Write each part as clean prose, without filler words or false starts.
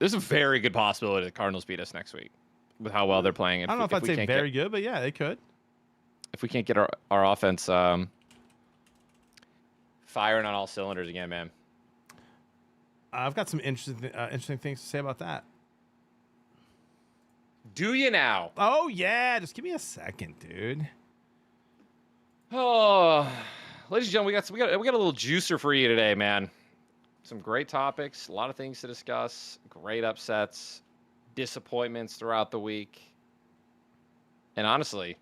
There's a very good possibility the Cardinals beat us next week with how well they're playing. I don't know if I'd say very good, but yeah, they could. If we can't get our offense firing on all cylinders again, man. I've got some interesting things to say about that. Do you now? Oh yeah, just give me a second, dude. Oh, ladies and gentlemen, we got a little juicer for you today, man. Some great topics, a lot of things to discuss, great upsets, disappointments throughout the week, and honestly,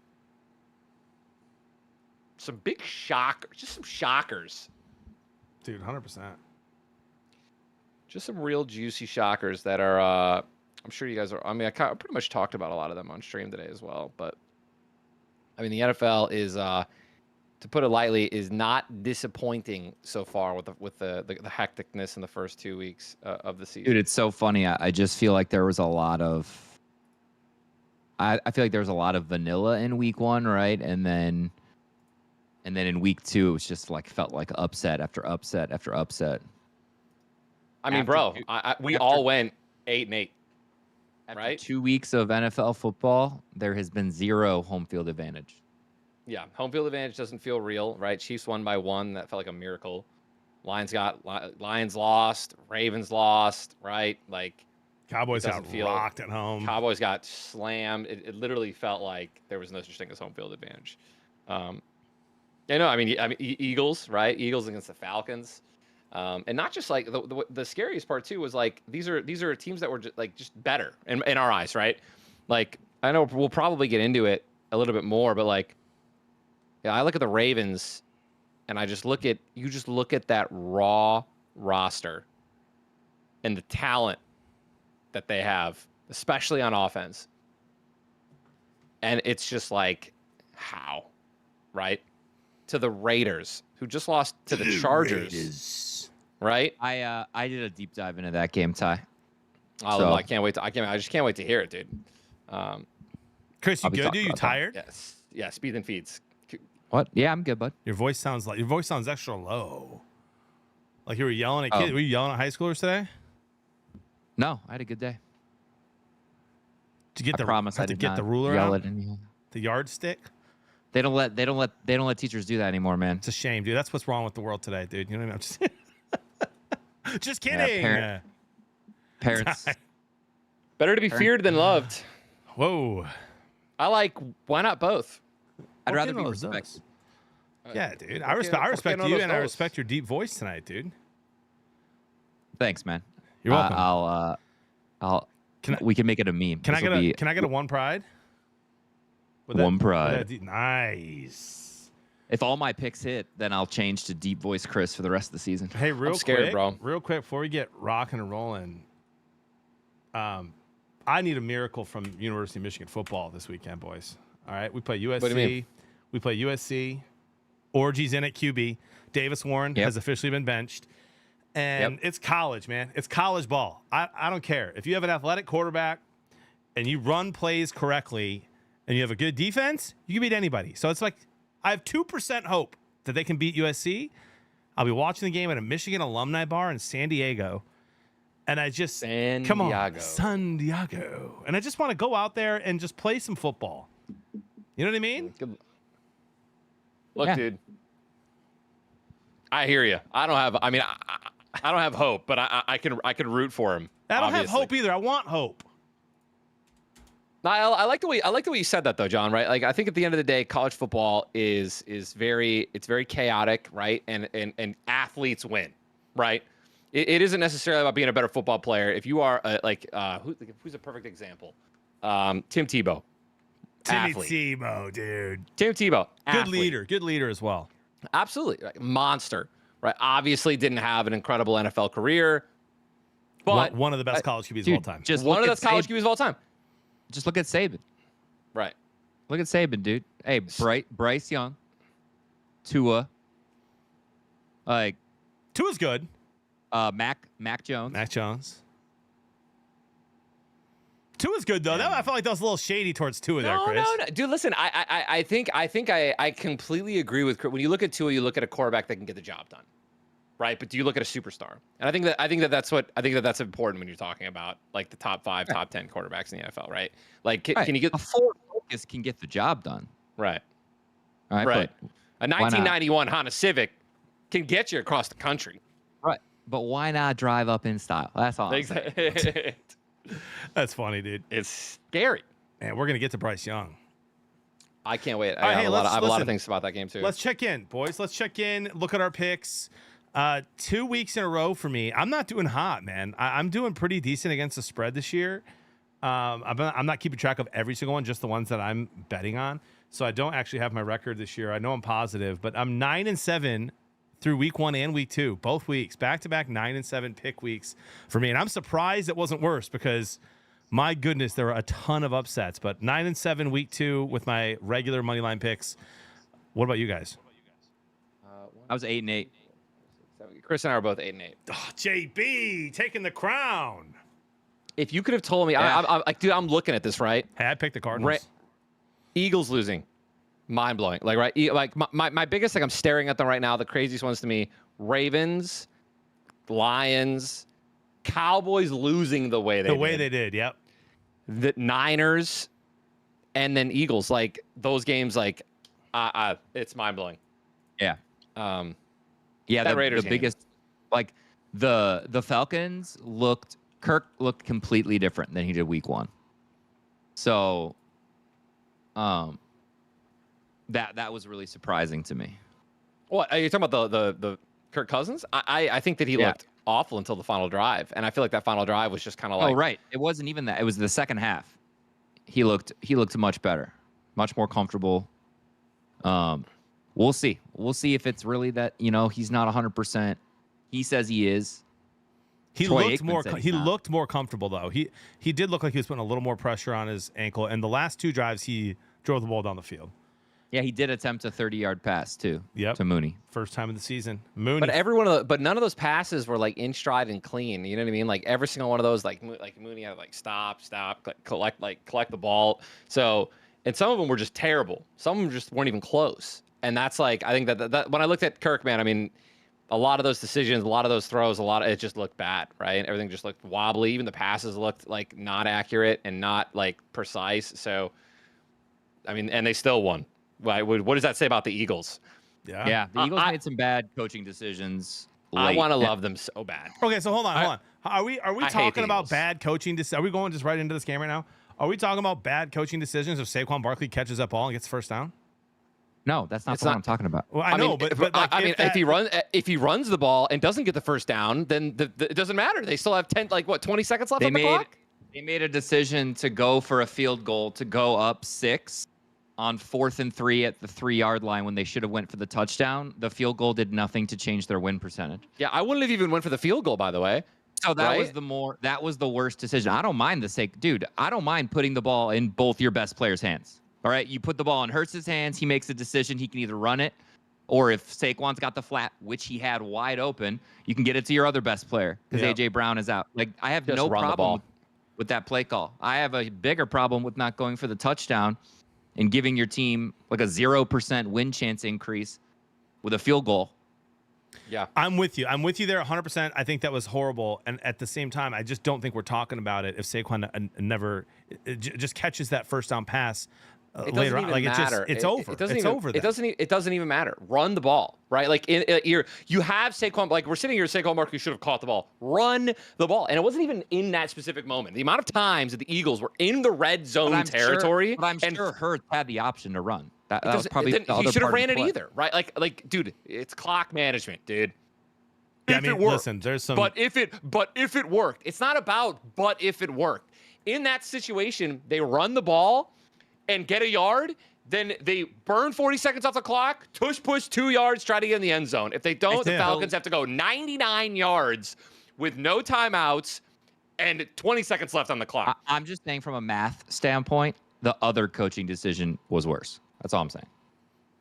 some big shockers, just some shockers. Dude, 100%. Just some real juicy shockers that are, I'm sure you guys are, I mean, I pretty much talked about a lot of them on stream today as well, but I mean, the NFL is, to put it lightly, is not disappointing so far with the hecticness in the first 2 weeks of the season. Dude, it's so funny. I just feel like there was a lot of, I feel like there was a lot of vanilla in week 1, right? And then in week 2, it was just like felt like upset after upset after upset. I mean, bro, we all went 8-8. Right? 2 weeks of NFL football, there has been 0 home field advantage. Yeah, home field advantage doesn't feel real, right? Chiefs won by 1. That felt like a miracle. Lions lost. Ravens lost, right? Like Cowboys got rocked at home. Cowboys got slammed. It literally felt like there was no such thing as home field advantage. I mean, Eagles, right? Eagles against the Falcons. And not just like the scariest part too was like these are teams that were just better in our eyes, right? Like I know we'll probably get into it a little bit more, but like I look at the Ravens and I just look at that raw roster and the talent that they have, especially on offense. And it's just like how, right? To the Raiders, who just lost to the Chargers. Right? I did a deep dive into that game, Ty. Oh, so, I just can't wait to hear it, dude. Chris, you good, dude? You tired? Yes. Yeah, speed and feeds. What? Yeah, I'm good, bud. Your voice sounds extra low. Like you were yelling at kids. Were you yelling at high schoolers today? No, I had a good day. Did you get the ruler yell out? At anyone. The yardstick? They don't let teachers do that anymore, man. It's a shame, dude. That's what's wrong with the world today, dude. You know what I mean? Just kidding. Yeah, parents. Better to be feared than loved. Whoa. Why not both? I'd rather be respected. Yeah, dude. I respect you, and I respect your deep voice tonight, dude. Thanks, man. You're welcome. We can make it a meme. Can I get a one pride? One pride. Nice. If all my picks hit, then I'll change to deep voice Chris for the rest of the season. Hey, I'm scared, bro. Real quick, before we get rocking and rolling, I need a miracle from University of Michigan football this weekend, boys. All right, we play USC. What do you mean? We play USC. Orgy's in at QB. Davis Warren has officially been benched. And it's college, man. It's college ball. I don't care. If you have an athletic quarterback and you run plays correctly and you have a good defense, you can beat anybody. So it's like I have 2% hope that they can beat USC. I'll be watching the game at a Michigan alumni bar in San Diego. And I just, come on, San Diego. And I just want to go out there and just play some football. You know what I mean? Look, dude, I hear you. I don't have hope, but I can root for him. I don't have hope either. I want hope. No, I like the way you said that though, John. Right? Like I think at the end of the day, college football is very chaotic, right? And athletes win, right? It isn't necessarily about being a better football player. If you are who's a perfect example? Tim Tebow. Tebow, dude. Tim Tebow. Good leader as well. Absolutely. Right. Monster. Right. Obviously didn't have an incredible NFL career. But one of the best college QBs of all time. Just one of the best college QBs of all time. Just look at Saban. Right. Look at Saban, dude. Hey, Bryce Young. Tua. Tua's good. Mac Jones. Mac Jones. Tua's good though. I felt like that was a little shady towards Tua there, Chris. No, dude. Listen, I think I completely agree with Chris. When you look at Tua, you look at a quarterback that can get the job done, right? But do you look at a superstar? And I think that's important when you're talking about like the top 5, top 10 quarterbacks in the NFL, right? Like, can you get a Ford Focus can get the job done, right? all right? Right. But A 1991 Honda Civic can get you across the country. right? But why not drive up in style? That's all. I'm saying. That's funny, dude. It's scary. Man, we're gonna get to Bryce Young. I can't wait. Right, I have a lot of things about that game too. Let's check in, boys. Let's check in. Look at our picks. 2 weeks in a row for me. I'm not doing hot, man. I'm doing pretty decent against the spread this year. I'm not keeping track of every single one, just the ones that I'm betting on. So I don't actually have my record this year. I know I'm positive, but I'm 9-7 through week 1 and week 2, both weeks, back-to-back 9-7 pick weeks for me. And I'm surprised it wasn't worse because, my goodness, there were a ton of upsets. But 9-7 week 2 with my regular money line picks. What about you guys? I was 8-8. Chris and I are both 8-8. Oh, JB taking the crown. If you could have told me, I'm like, dude, I'm looking at this, right? Hey, I picked the Cardinals. Eagles losing. Mind blowing. Like, right? Like, my biggest thing, I'm staring at them right now. The craziest ones to me: Ravens, Lions, Cowboys losing the way they did. Yep. The Niners, and then Eagles. Like, those games, like, it's mind blowing. Yeah. Yeah, that the Raiders game. biggest, like the Falcons Kirk looked completely different than he did week 1. So, that was really surprising to me. What are you talking about? The Kirk Cousins? I think that he looked awful until the final drive, and I feel like that final drive was just kind of like. Oh, right. It wasn't even that. It was the second half. He looked much better, much more comfortable. We'll see. We'll see if it's really that, he's not 100%. He says he is. He looked more comfortable though. He did look like he was putting a little more pressure on his ankle. And the last 2 drives, he drove the ball down the field. Yeah, he did attempt a 30-yard pass too. Yep. To Mooney. First time of the season. Mooney. But none of those passes were like in stride and clean. You know what I mean? Like every single one of those, like Mooney had like stop, collect the ball. So, and some of them were just terrible. Some of them just weren't even close. And that's like, I think that when I looked at Kirk, man, I mean, a lot of those decisions, a lot of those throws, it just looked bad, right? Everything just looked wobbly. Even the passes looked like not accurate and not like precise. So, I mean, and they still won. What does that say about the Eagles? Yeah. The Eagles made some bad coaching decisions. I want to love them so bad. Okay, so hold on. Are we talking about bad coaching decisions? Are we going just right into this game right now? Are we talking about bad coaching decisions if Saquon Barkley catches that ball and gets first down? No, that's not what I'm talking about. Well, I know, but like, if he runs the ball and doesn't get the first down, then it doesn't matter. They still have 20 seconds left on the clock. They made a decision to go for a field goal to go up 6 on 4th and 3 at the 3-yard line when they should have went for the touchdown. The field goal did nothing to change their win percentage. Yeah, I wouldn't have even went for the field goal, by the way. So that was the worst decision. I don't mind I don't mind putting the ball in both your best players' hands. All right, you put the ball in Hurts's hands. He makes a decision. He can either run it, or if Saquon's got the flat, which he had wide open, you can get it to your other best player because A.J. Brown is out. Like, I have no problem with that play call. I have a bigger problem with not going for the touchdown and giving your team like a 0% win chance increase with a field goal. Yeah, I'm with you. I'm with you there 100%. I think that was horrible. And at the same time, I just don't think we're talking about it if Saquon never just catches that first down pass. Later on, like matter. It's over. It doesn't even matter. Run the ball, right? Like you have Saquon. Like we're sitting here, Saquon Barkley should have caught the ball. Run the ball, and it wasn't even in that specific moment. The amount of times that the Eagles were in the red zone territory, but I'm sure Hurts had the option to run. That was probably the other he should have ran it play. either, right? Like, dude, it's clock management, dude. Yeah, I mean, listen, there's some. But if it worked, it's not about but if it worked. In that situation, they run the ball and get a yard, then they burn 40 seconds off the clock, push 2 yards, try to get in the end zone. If they don't, the Falcons have to go 99 yards with no timeouts and 20 seconds left on the clock. I'm just saying from a math standpoint, the other coaching decision was worse. That's all I'm saying.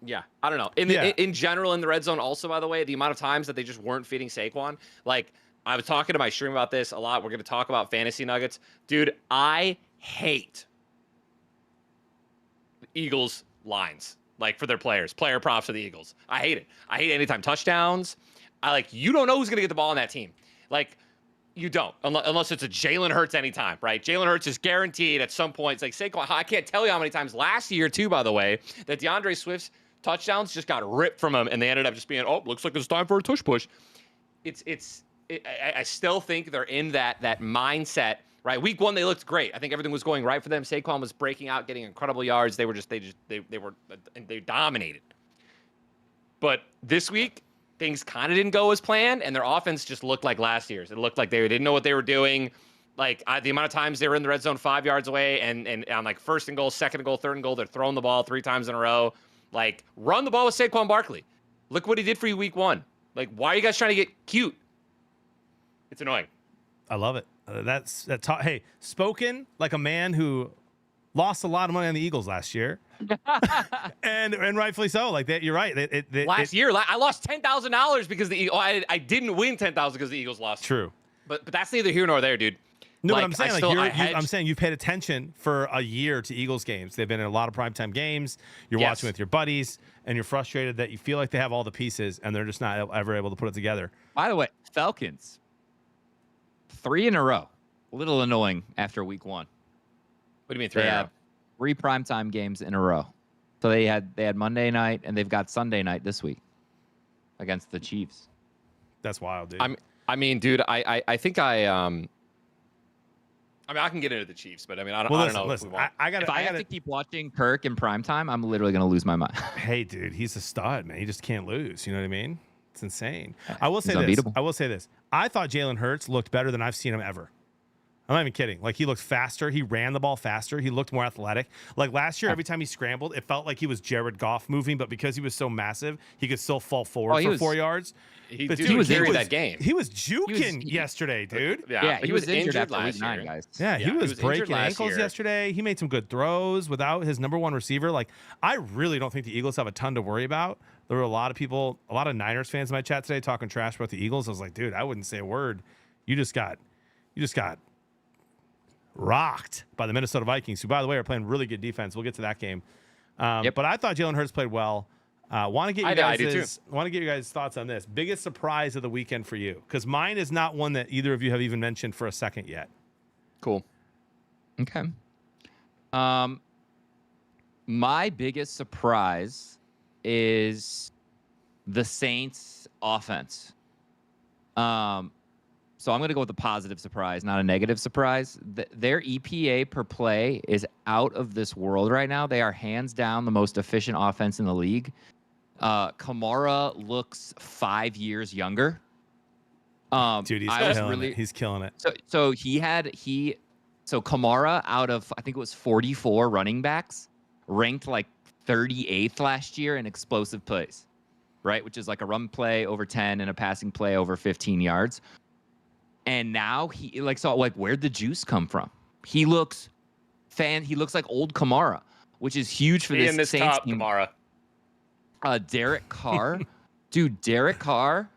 Yeah, I don't know. In general, in the red zone also, by the way, the amount of times that they just weren't feeding Saquon. Like, I was talking to my stream about this a lot. We're going to talk about fantasy nuggets. Dude, I hate Eagles lines, like for their players, player props for the Eagles. I hate it. I hate anytime touchdowns. you don't know who's going to get the ball on that team. Like, you don't, unless it's a Jalen Hurts anytime, right? Jalen Hurts is guaranteed at some point. It's like Saquon. I can't tell you how many times last year, too, by the way, that DeAndre Swift's touchdowns just got ripped from him, and they ended up just being, looks like it's time for a tush push. I still think they're in that mindset, right? Week 1, they looked great. I think everything was going right for them. Saquon was breaking out, getting incredible yards. They dominated. But this week, things kind of didn't go as planned, and their offense just looked like last year's. It looked like they didn't know what they were doing. Like, the amount of times they were in the red zone 5 yards away, and on, like, 1st and goal, 2nd and goal, 3rd and goal, they're throwing the ball 3 times in a row. Like, run the ball with Saquon Barkley. Look what he did for you week 1. Like, why are you guys trying to get cute? It's annoying. I love it. Hey, spoken like a man who lost a lot of money on the Eagles last year. and rightfully so. Like that, you're right. Last year, I lost $10,000 because I didn't win $10,000 because the Eagles lost. True, but that's neither here nor there, dude. No, but I'm saying I'm saying you've paid attention for a year to Eagles games. They've been in a lot of primetime games. You're watching with your buddies, and you're frustrated that you feel like they have all the pieces and they're just not ever able to put it together. By the way, Falcons 3 in a row. A little annoying after week 1. What do you mean 3 in a row? 3 primetime games in a row. So they had Monday night, and they've got Sunday night this week against the Chiefs. That's wild, dude. I mean, dude, I think I can get into the Chiefs, but I mean, I don't know. Listen, if I have to keep watching Kirk in primetime, I'm literally going to lose my mind. Hey, dude, he's a stud, man. He just can't lose. You know what I mean? It's insane. I will say this. I thought Jalen Hurts looked better than I've seen him ever. I'm not even kidding. Like, he looked faster. He ran the ball faster. He looked more athletic. Like, last year, every time he scrambled, it felt like he was Jared Goff moving, but because he was so massive, he could still fall forward for 4 yards. He was injured that game. He was juking yesterday, dude. Yeah, he was injured after last week 9, guys. Yeah, he was breaking ankles yesterday. He made some good throws without his number 1 receiver. Like, I really don't think the Eagles have a ton to worry about. There were a lot of Niners fans in my chat today talking trash about the Eagles. I was like, dude, I wouldn't say a word. You just got rocked by the Minnesota Vikings, who, by the way, are playing really good defense. We'll get to that game. But I thought Jalen Hurts played well. Want to get you guys' thoughts on this. Biggest surprise of the weekend for you? Because mine is not one that either of you have even mentioned for a second yet. Cool. Okay. My biggest surprise is the Saints offense. So I'm going to go with a positive surprise, not a negative surprise. Their EPA per play is out of this world right now. They are hands down the most efficient offense in the league. Kamara looks 5 years younger. Dude, he's killing it. So Kamara, out of, I think it was 44 running backs, ranked like 38th last year in explosive plays, right? Which is like a run play over 10 and a passing play over 15 yards. And now where'd the juice come from? He looks like old Kamara, which is huge for this Saints team. Kamara. Derek Carr. Dude, Derek Carr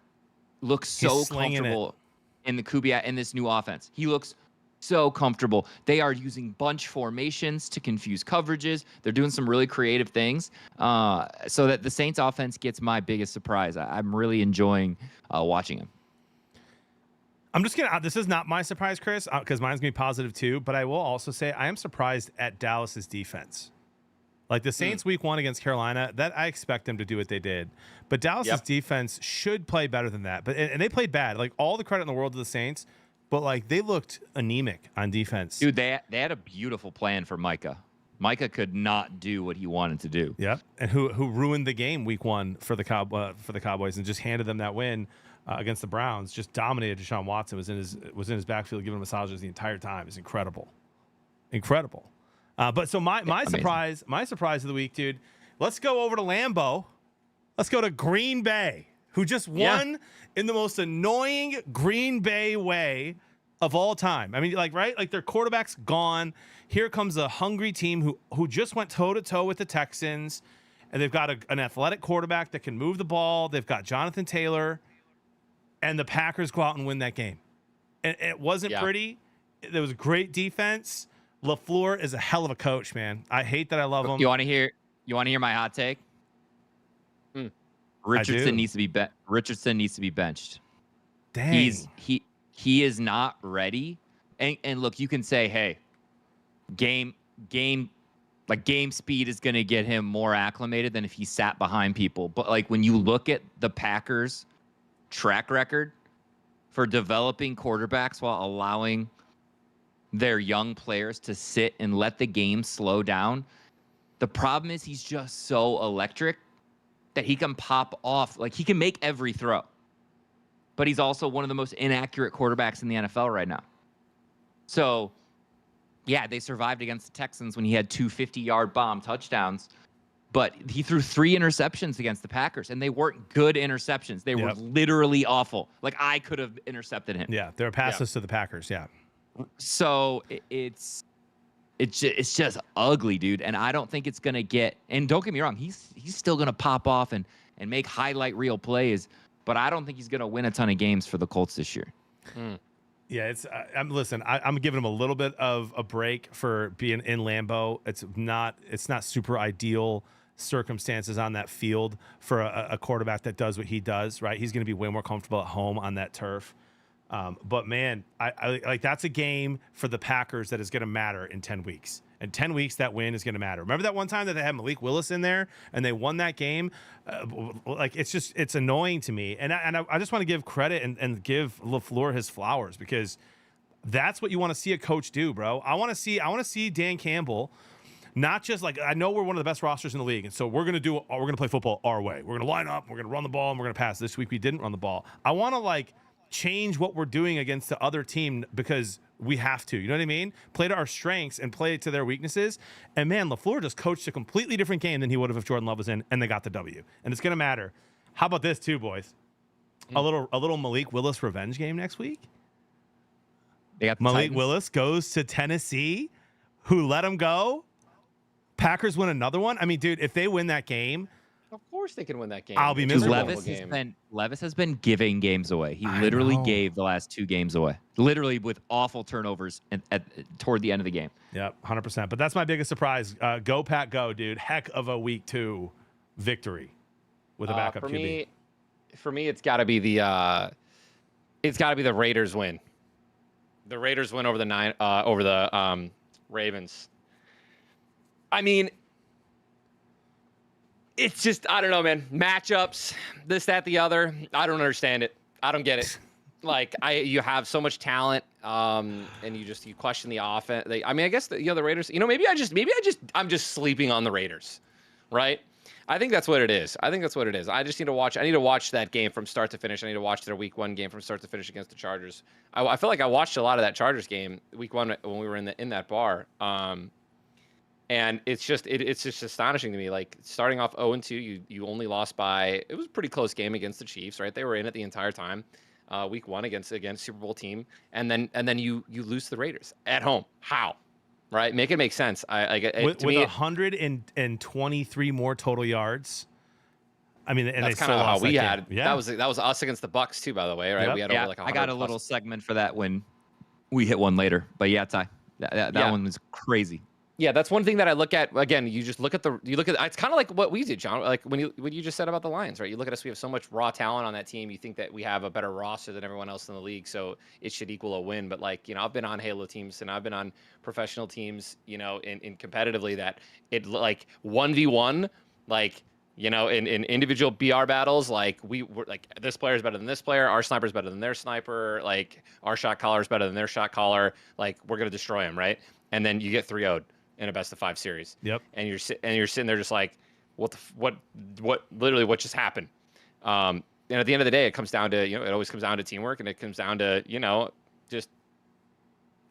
looks so comfortable in the Kubiak in this new offense. He looks so comfortable. They are using bunch formations to confuse coverages. They're doing some really creative things. So that the Saints offense gets my biggest surprise. I'm really enjoying watching him. I'm just gonna. This is not my surprise, Chris, because mine's gonna be positive too. But I will also say I am surprised at Dallas's defense. Like the Saints week 1 against Carolina, that I expect them to do what they did. But Dallas's defense should play better than that. But and they played bad. Like, all the credit in the world to the Saints, but like they looked anemic on defense. Dude, they had a beautiful plan for Micah. Micah could not do what he wanted to do. Yeah, and who ruined the game week 1 for the Cowboys and just handed them that win. Against the Browns, just dominated Deshaun Watson, was in his backfield giving him massages the entire time. It's incredible. But so my surprise of the week, dude, let's go over to Lambeau. Let's go to Green Bay, who just won in the most annoying Green Bay way of all time. I mean, right? Like, their quarterback's gone. Here comes a hungry team who just went toe-to-toe with the Texans, and they've got an athletic quarterback that can move the ball. They've got Jonathan Taylor. And the Packers go out and win that game. And it wasn't pretty. There was great defense. LaFleur is a hell of a coach, man. I hate that I love him. You want to hear my hot take? Richardson needs to be Richardson needs to be benched. Dang. He is not ready. And look, you can say, hey, game speed is going to get him more acclimated than if he sat behind people. But like when you look at the Packers' track record for developing quarterbacks while allowing their young players to sit and let the game slow down, the problem is he's just so electric that he can pop off. Like he can make every throw. But he's also one of the most inaccurate quarterbacks in the NFL right now. So, yeah, they survived against the Texans when he had 2 50-yard bomb touchdowns. But he threw 3 interceptions against the Packers, and they weren't good interceptions. They were literally awful. Like, I could have intercepted him. Yeah, they were passes to the Packers, yeah. So, it's just ugly, dude. And I don't think it's going to get – and don't get me wrong, he's still going to pop off and make highlight reel plays. But I don't think he's going to win a ton of games for the Colts this year. Yeah, it's. I'm giving him a little bit of a break for being in Lambeau. It's not super ideal circumstances on that field for a quarterback that does what he does. Right, he's going to be way more comfortable at home on that turf. But man, I like that's a game for the Packers that is going to matter in 10 weeks. In 10 weeks, that win is going to matter. Remember that one time that they had Malik Willis in there and they won that game? Like it's annoying to me. And I just want to give credit and give LaFleur his flowers because that's what you want to see a coach do, bro. I want to see Dan Campbell. Not just like I know we're one of the best rosters in the league, and so we're gonna play football our way. We're gonna line up, we're gonna run the ball, and we're gonna pass. This week we didn't run the ball. I want to like change what we're doing against the other team because we have to. You know what I mean? Play to our strengths and play to their weaknesses. And man, LaFleur just coached a completely different game than he would have if Jordan Love was in, and they got the W. And it's gonna matter. How about this too, boys? A little Malik Willis revenge game next week. They got Malik Titans. Willis goes to Tennessee, who let him go. Packers win another one. I mean, dude, if they win that game, of course they can win that game. I'll be miserable. Levis has been giving games away. He literally gave the last 2 games away, literally with awful turnovers toward the end of the game. Yep, 100%. But that's my biggest surprise. Go Pack, go, dude! Heck of a week 2 victory with a backup QB. For me, it's got to be the Raiders win. The Raiders win over the Ravens. I mean, it's just, I don't know, man. Matchups, this, that, the other. I don't understand it. I don't get it. Like, you have so much talent, and you question the offense. I mean, I guess the Raiders. I'm just sleeping on the Raiders, right? I think that's what it is. I just need to watch. I need to watch that game from start to finish. I need to watch their Week 1 game from start to finish against the Chargers. I feel like I watched a lot of that Chargers game Week 1 when we were in that bar. And it's just astonishing to me. Like starting off 0-2, you only lost by, it was a pretty close game against the Chiefs, right? They were in it the entire time. Week 1 against Super Bowl team, and then you lose to the Raiders at home. How? Right? Make it make sense. With 123 more total yards. I mean, and that's kind of how we had. Yeah. That was us against the Bucs too, by the way, right? Yep. We had over like 100 I got a little segment for that when we hit one later. But yeah, Ty, that one was crazy. Yeah, that's one thing that I look at. Again, you look at it's kind of like what we did, John. Like when you just said about the Lions, right? You look at us, we have so much raw talent on that team. You think that we have a better roster than everyone else in the league, so it should equal a win. But like, I've been on Halo teams and I've been on professional teams, in competitively that it like 1v1, like, in individual BR battles, like we're like this player is better than this player, our sniper is better than their sniper, like our shot caller is better than their shot caller, like we're gonna destroy them, right? And then you get 3-0'd in a best of 5 series. Yep. And you're sitting there just like, what just happened? And at the end of the day, it comes down to, it always comes down to teamwork, and it comes down to, just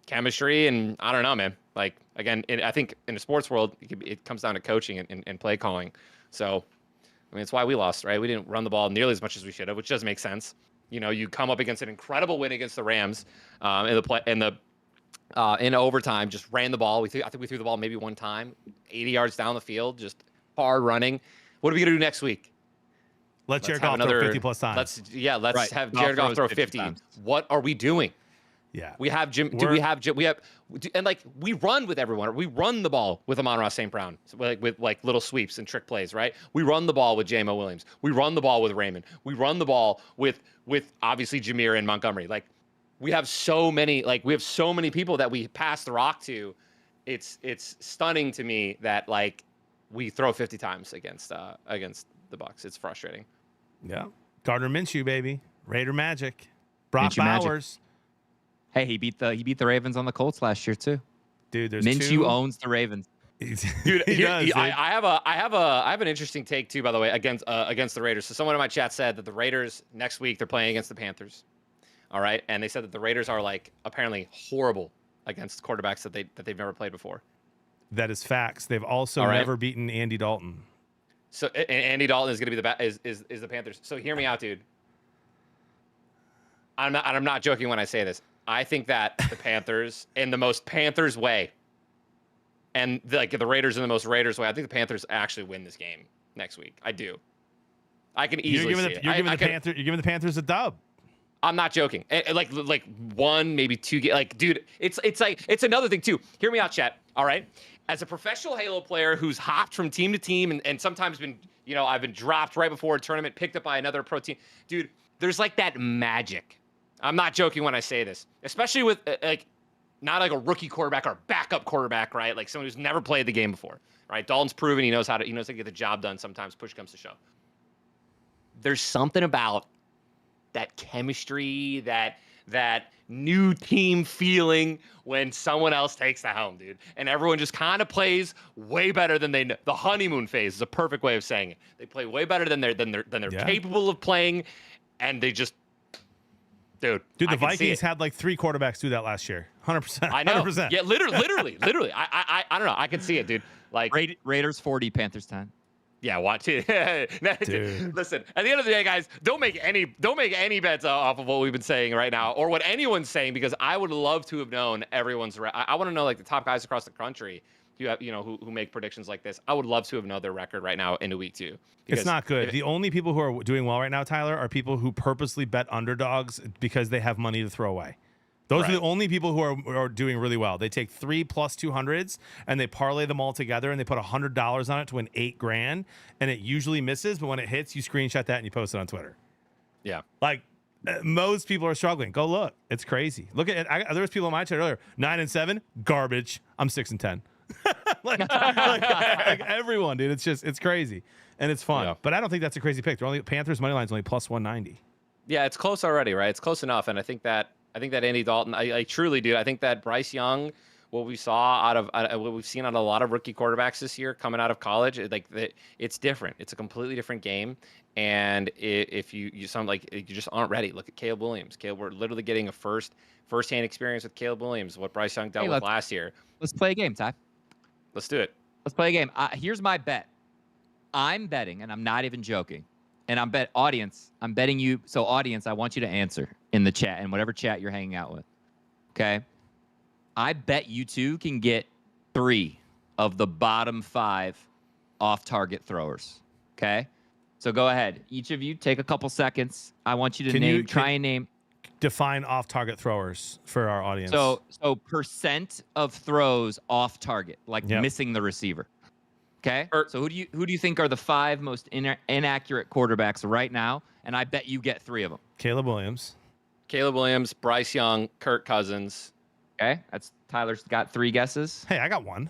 chemistry. And I don't know, man. Like, again, I think in the sports world, it comes down to coaching and play calling. So, I mean, it's why we lost, right? We didn't run the ball nearly as much as we should have, which does make sense. You come up against an incredible win against the Rams in overtime, just ran the ball. I think we threw the ball maybe one time, 80 yards down the field, just hard running. What are we going to do next week? Let's Jared Goff throw 50 plus times. Let's have Jared Goff throw 50. What are we doing? Yeah. We have Jim. Do we have Jim? We have, and like we run with everyone. We run the ball with Amon-Ra St. Brown, so with little sweeps and trick plays, right? We run the ball with J-Mo Williams. We run the ball with Raymond. We run the ball with obviously Jameer and Montgomery. Like we have so many people that we pass the rock to. It's stunning to me that like we throw 50 times against the Bucs. It's frustrating. Yeah. Gardner Minshew, baby. Raider Magic. Brock Minshew Bowers. Magic. Hey, he beat the Ravens on the Colts last year too. Dude, there's Minshew owns the Ravens. Dude, I have an interesting take too, by the way, against the Raiders. So someone in my chat said that the Raiders next week they're playing against the Panthers. All right, and they said that the Raiders are like apparently horrible against quarterbacks that they've never played before. That is facts. They've also never beaten Andy Dalton. So and Andy Dalton is going to be is the Panthers. So hear me out, dude. I'm not joking when I say this. I think that the Panthers, in the most Panthers way, and like the Raiders in the most Raiders way, I think the Panthers actually win this game next week. I do. I can easily see it. You're giving the Panthers a dub. I'm not joking. Like one, maybe two. Like, dude, it's another thing too. Hear me out, chat. All right. As a professional Halo player who's hopped from team to team and sometimes been, I've been dropped right before a tournament, picked up by another pro team. Dude, there's like that magic. I'm not joking when I say this, especially with not like a rookie quarterback or backup quarterback, right? Like someone who's never played the game before, right? Dalton's proven he knows how to get the job done. Sometimes push comes to shove. There's something about that chemistry, that new team feeling when someone else takes the helm, dude, and everyone just kind of plays way better than they know. The honeymoon phase is a perfect way of saying it. They play way better than they're capable of playing, and they just. Dude, the Vikings had like 3 quarterbacks do that last year. 100%. I know. 100%. Yeah, literally. I don't know. I can see it, dude. Like Raiders 40, Panthers 10. Yeah, watch it. Listen, at the end of the day, guys, don't make any bets off of what we've been saying right now or what anyone's saying, because I would love to have known everyone's. I want to know like the top guys across the country who make predictions like this. I would love to have known their record right now into week 2. It's not good. The only people who are doing well right now, Tyler, are people who purposely bet underdogs because they have money to throw away. Those are the only people who are doing really well. They take 3 plus 200s and they parlay them all together and they put $100 on it to win $8,000, and it usually misses, but when it hits, you screenshot that and you post it on Twitter. Yeah, like most people are struggling. Go look. It's crazy. Look at it. There was people in my chat earlier. 9-7, garbage. I'm 6-10. like everyone, dude. It's crazy and it's fun. Yeah. But I don't think that's a crazy pick. Panthers money line's only plus 190. Yeah, it's close already, right? It's close enough, and I think that Andy Dalton, I truly do. I think that Bryce Young, what we saw what we've seen out of a lot of rookie quarterbacks this year coming out of college, it's different. It's a completely different game. And if you sound like you just aren't ready, look at Caleb Williams. We're literally getting a firsthand experience with Caleb Williams, what Bryce Young dealt with last year. Let's play a game, Ty. Let's do it. Let's play a game. Here's my bet. I'm betting, and I'm not even joking. And I'm betting you. So audience, I want you to answer in the chat and whatever chat you're hanging out with. Okay. I bet you two can get 3 of the bottom 5 off-target throwers. Okay. So go ahead. Each of you take a couple seconds. I want you to try and name. Define off-target throwers for our audience. So percent of throws off target, like missing the receiver. Okay. So who do you think are the 5 most inaccurate quarterbacks right now? And I bet you get 3 of them. Caleb Williams, Bryce Young, Kirk Cousins. Okay. That's Tyler's got 3 guesses. Hey, I got 1.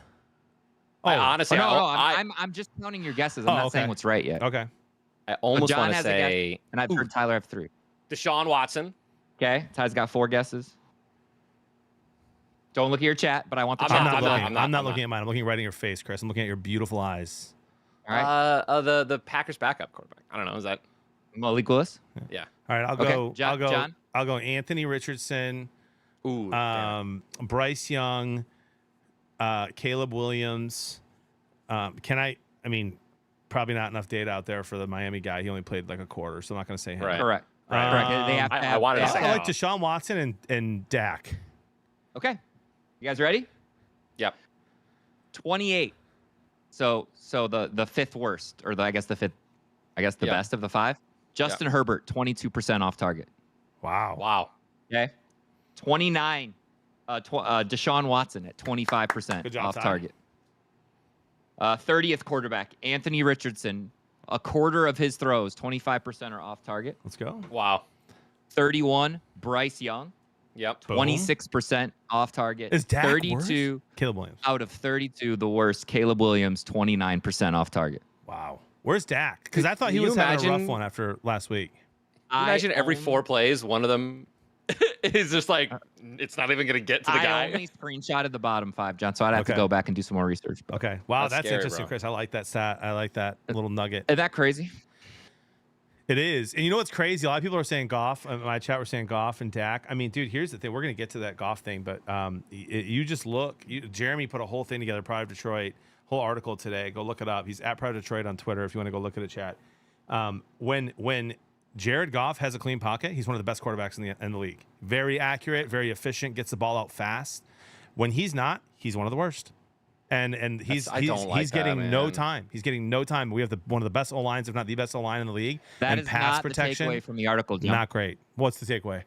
Honestly, I'm just counting your guesses. I'm not saying what's right yet. Okay. I almost want to say, and I've heard Tyler have 3. Deshaun Watson. Okay. Ty's got 4 guesses. Don't look at your chat, but I want the chat. I'm not looking at mine. I'm looking right in your face, Chris. I'm looking at your beautiful eyes. All right. The Packers backup quarterback. I don't know. Is that Malik Willis? Yeah. All right. I'll go. John? I'll go Anthony Richardson. Ooh. Bryce Young. Caleb Williams. I mean, probably not enough data out there for the Miami guy. He only played like a quarter, so I'm not going to say him. Right. Correct. They have to have. I like Deshaun Watson and Dak. Okay. You guys ready? Yep. 28. So the 5th worst, or the best of the 5. Justin Herbert, 22% off target. Wow. Okay. 29. Deshaun Watson at 25% off target. 30th quarterback, Anthony Richardson. A quarter of his throws, 25% are off target. Let's go. Wow. 31, Bryce Young. Yep. 26% off target. Is Dak 32 worse? Caleb Williams. Out of 32, the worst. Caleb Williams, 29% off target. Wow. Where's Dak? Because I thought he was having a rough one after last week. Imagine every 4 plays, one of them is just like, it's not even going to get to the guy. I only screenshotted the bottom 5, John, so I'd have to go back and do some more research. But. Okay. Wow, that's scary, interesting, bro. Chris. I like that stat. I like that little nugget. Isn't that crazy? It is. And you know what's crazy? A lot of people are saying Goff. In my chat, we're saying Goff and Dak. I mean, dude, here's the thing. We're going to get to that Goff thing, but you just look. Jeremy put a whole thing together, Pride of Detroit, whole article today. Go look it up. He's at Pride of Detroit on Twitter if you want to go look at it, chat. When Jared Goff has a clean pocket, he's one of the best quarterbacks in the league. Very accurate, very efficient, gets the ball out fast. When he's not, he's one of the worst. And he's getting no time. He's getting no time. We have one of the best O-lines, if not the best O-line in the league. That and is pass not protection. The takeaway from the article, John. Not great. What's the takeaway?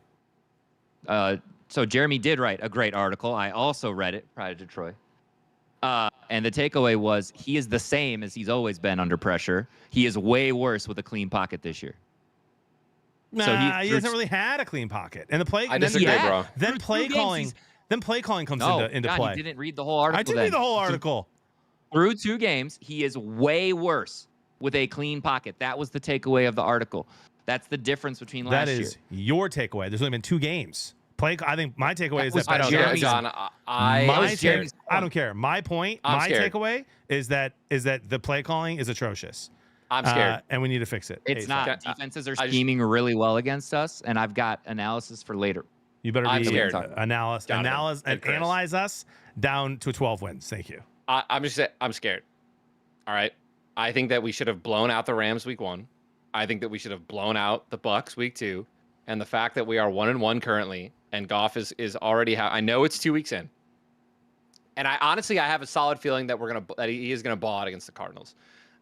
So Jeremy did write a great article. I also read it, Pride of Detroit. And the takeaway was he is the same as he's always been under pressure. He is way worse with a clean pocket this year. Nah, so he hasn't really had a clean pocket. And the play, I disagree, bro. Then play calling. Then play calling comes into God, play. You didn't read the whole article. I did read the whole article. Through 2 games, he is way worse with a clean pocket. That was the takeaway of the article. That's the difference between last year. That is your takeaway. There's only been 2 games. I think my takeaway is that I don't know, John. I don't care. My takeaway is that the play calling is atrocious. I'm scared. And we need to fix it. It's not. Defenses are scheming really well against us, and I've got analysis for later. You better analyze us down to 12 wins. Thank you. I'm scared. All right. I think that we should have blown out the Rams week 1. I think that we should have blown out the Bucks week 2. And the fact that we are 1-1 currently, and Goff is already. I know it's 2 weeks in, and I have a solid feeling that he is gonna ball out against the Cardinals.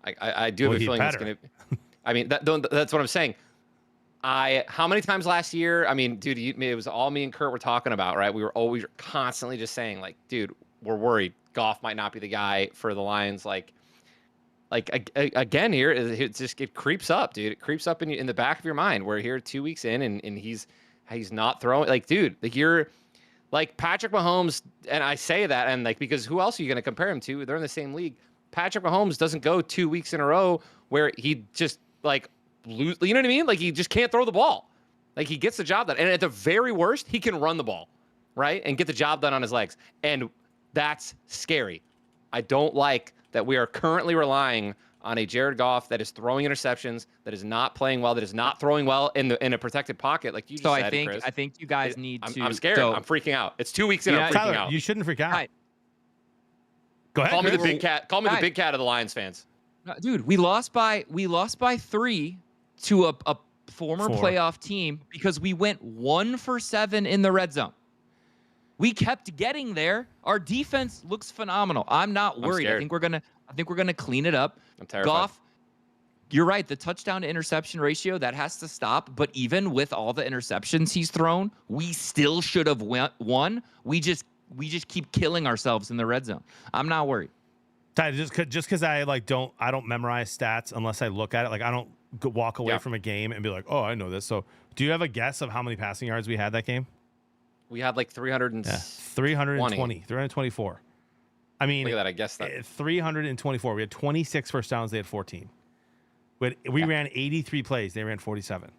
I do have a feeling it's gonna. I mean, that's what I'm saying. How many times last year? I mean, dude, it was all me and Kurt were talking about, right? We were always constantly just saying, like, dude, we're worried Goff might not be the guy for the Lions. Again, here it creeps up, dude. It creeps up in the back of your mind. We're here 2 weeks in, and he's not throwing. Like, dude, you're like Patrick Mahomes, and I say that, and like because who else are you going to compare him to? They're in the same league. Patrick Mahomes doesn't go 2 weeks in a row where he just lose. You know what I mean? Like he just can't throw the ball. Like he gets the job done, and at the very worst, he can run the ball, right, and get the job done on his legs, and that's scary. I don't like that we are currently relying on a Jared Goff that is throwing interceptions, that is not playing well, that is not throwing well in a protected pocket, like you just said, Chris. I think you guys need to. I'm scared. I'm freaking out. It's 2 weeks in. I'm freaking Tyler, out. You shouldn't freak out. Right. Go ahead. Call me the big cat. Call me the big cat of the Lions fans. Dude, we lost by 3 to a former playoff team because we went 1 for 7 in the red zone. We kept getting there. Our defense looks phenomenal. I'm not worried. I think we're gonna clean it up. I'm terrified. Goff, you're right. The touchdown to interception ratio, that has to stop. But even with all the interceptions he's thrown, we still should have won. We just keep killing ourselves in the red zone. I'm not worried. Ty, just because I don't memorize stats unless I look at it. Like I don't walk away from a game and be like, oh, I know this. So do you have a guess of how many passing yards we had that game? We had like 324. I mean, look at that. I guess that 324. We had 26 first downs. They had 14. We ran 83 plays. They ran 47.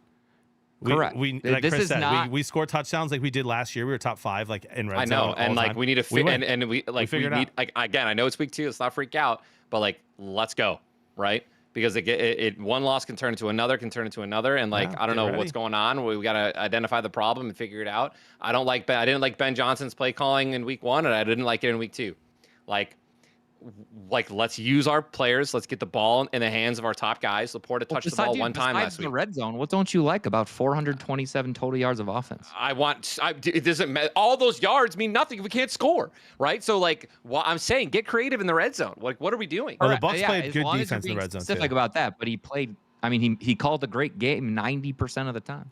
Correct. Like Chris said, we scored touchdowns like we did last year. We were top 5 like in red zone. I know, and like we need to fit, and we need again. I know it's week 2. Let's not freak out, but like let's go, right? Because it one loss can turn into another, and like I don't know what's going on. We got to identify the problem and figure it out. I didn't like Ben Johnson's play calling in week 1, and I didn't like it in week 2. Like let's use our players. Let's get the ball in the hands of our top guys. Laporta touched the ball one time last week. The red zone. What don't you like about 427 total yards of offense? It doesn't matter. All those yards mean nothing if we can't score, right? So like, I'm saying, get creative in the red zone. Like, what are we doing? Well, the Bucs played good defense in the red zone. Specific about that, but he played I mean, he called a great game 90% of the time.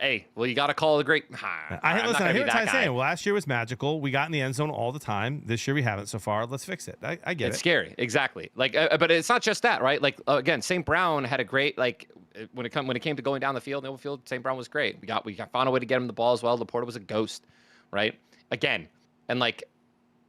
You got to call it a great. I hear what Ty's saying. Last year was magical. We got in the end zone all the time. This year we haven't so far. Let's fix it. I get it. It's scary, exactly. Like, but it's not just that, right? Like, again, St. Brown had a great when it came to going down the field, St. Brown was great. We found a way to get him the ball as well. Laporta was a ghost, right? Again, and like.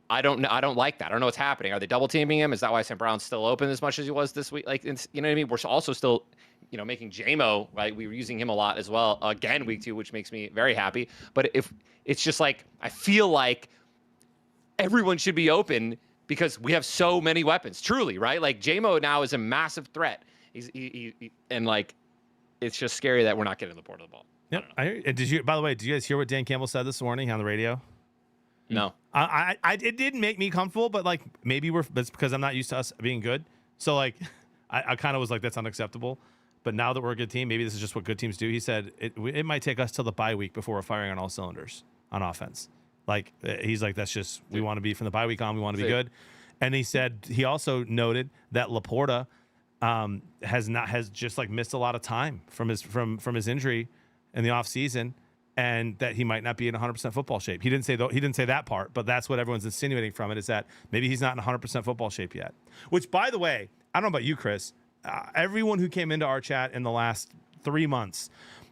I don't like that. I don't know what's happening. Are they double teaming him? Is that why St. Brown's still open as much as he was this week? Like, you know what I mean? We're also still, making JMO, right? We were using him a lot as well. Again, week 2, which makes me very happy. But if it's just like, I feel like everyone should be open because we have so many weapons. Truly, right? Like JMO now is a massive threat. And like, it's just scary that we're not getting Laporta the ball. Yep. By the way, did you guys hear what Dan Campbell said this morning on the radio? No, it didn't make me comfortable, but like maybe that's because I'm not used to us being good. So like, I kind of was like, that's unacceptable. But now that we're a good team, maybe this is just what good teams do. He said it might take us till the bye week before we're firing on all cylinders on offense. Like he's like, that's just we want to be from the bye week on. We want to be good. And he said he also noted that Laporta has just like missed a lot of time from his injury in the offseason. And that he might not be in 100% football shape. He didn't say that part, but that's what everyone's insinuating from it, is that maybe he's not in 100% football shape yet. Which, by the way, I don't know about you, Chris. Everyone who came into our chat in the last 3 months,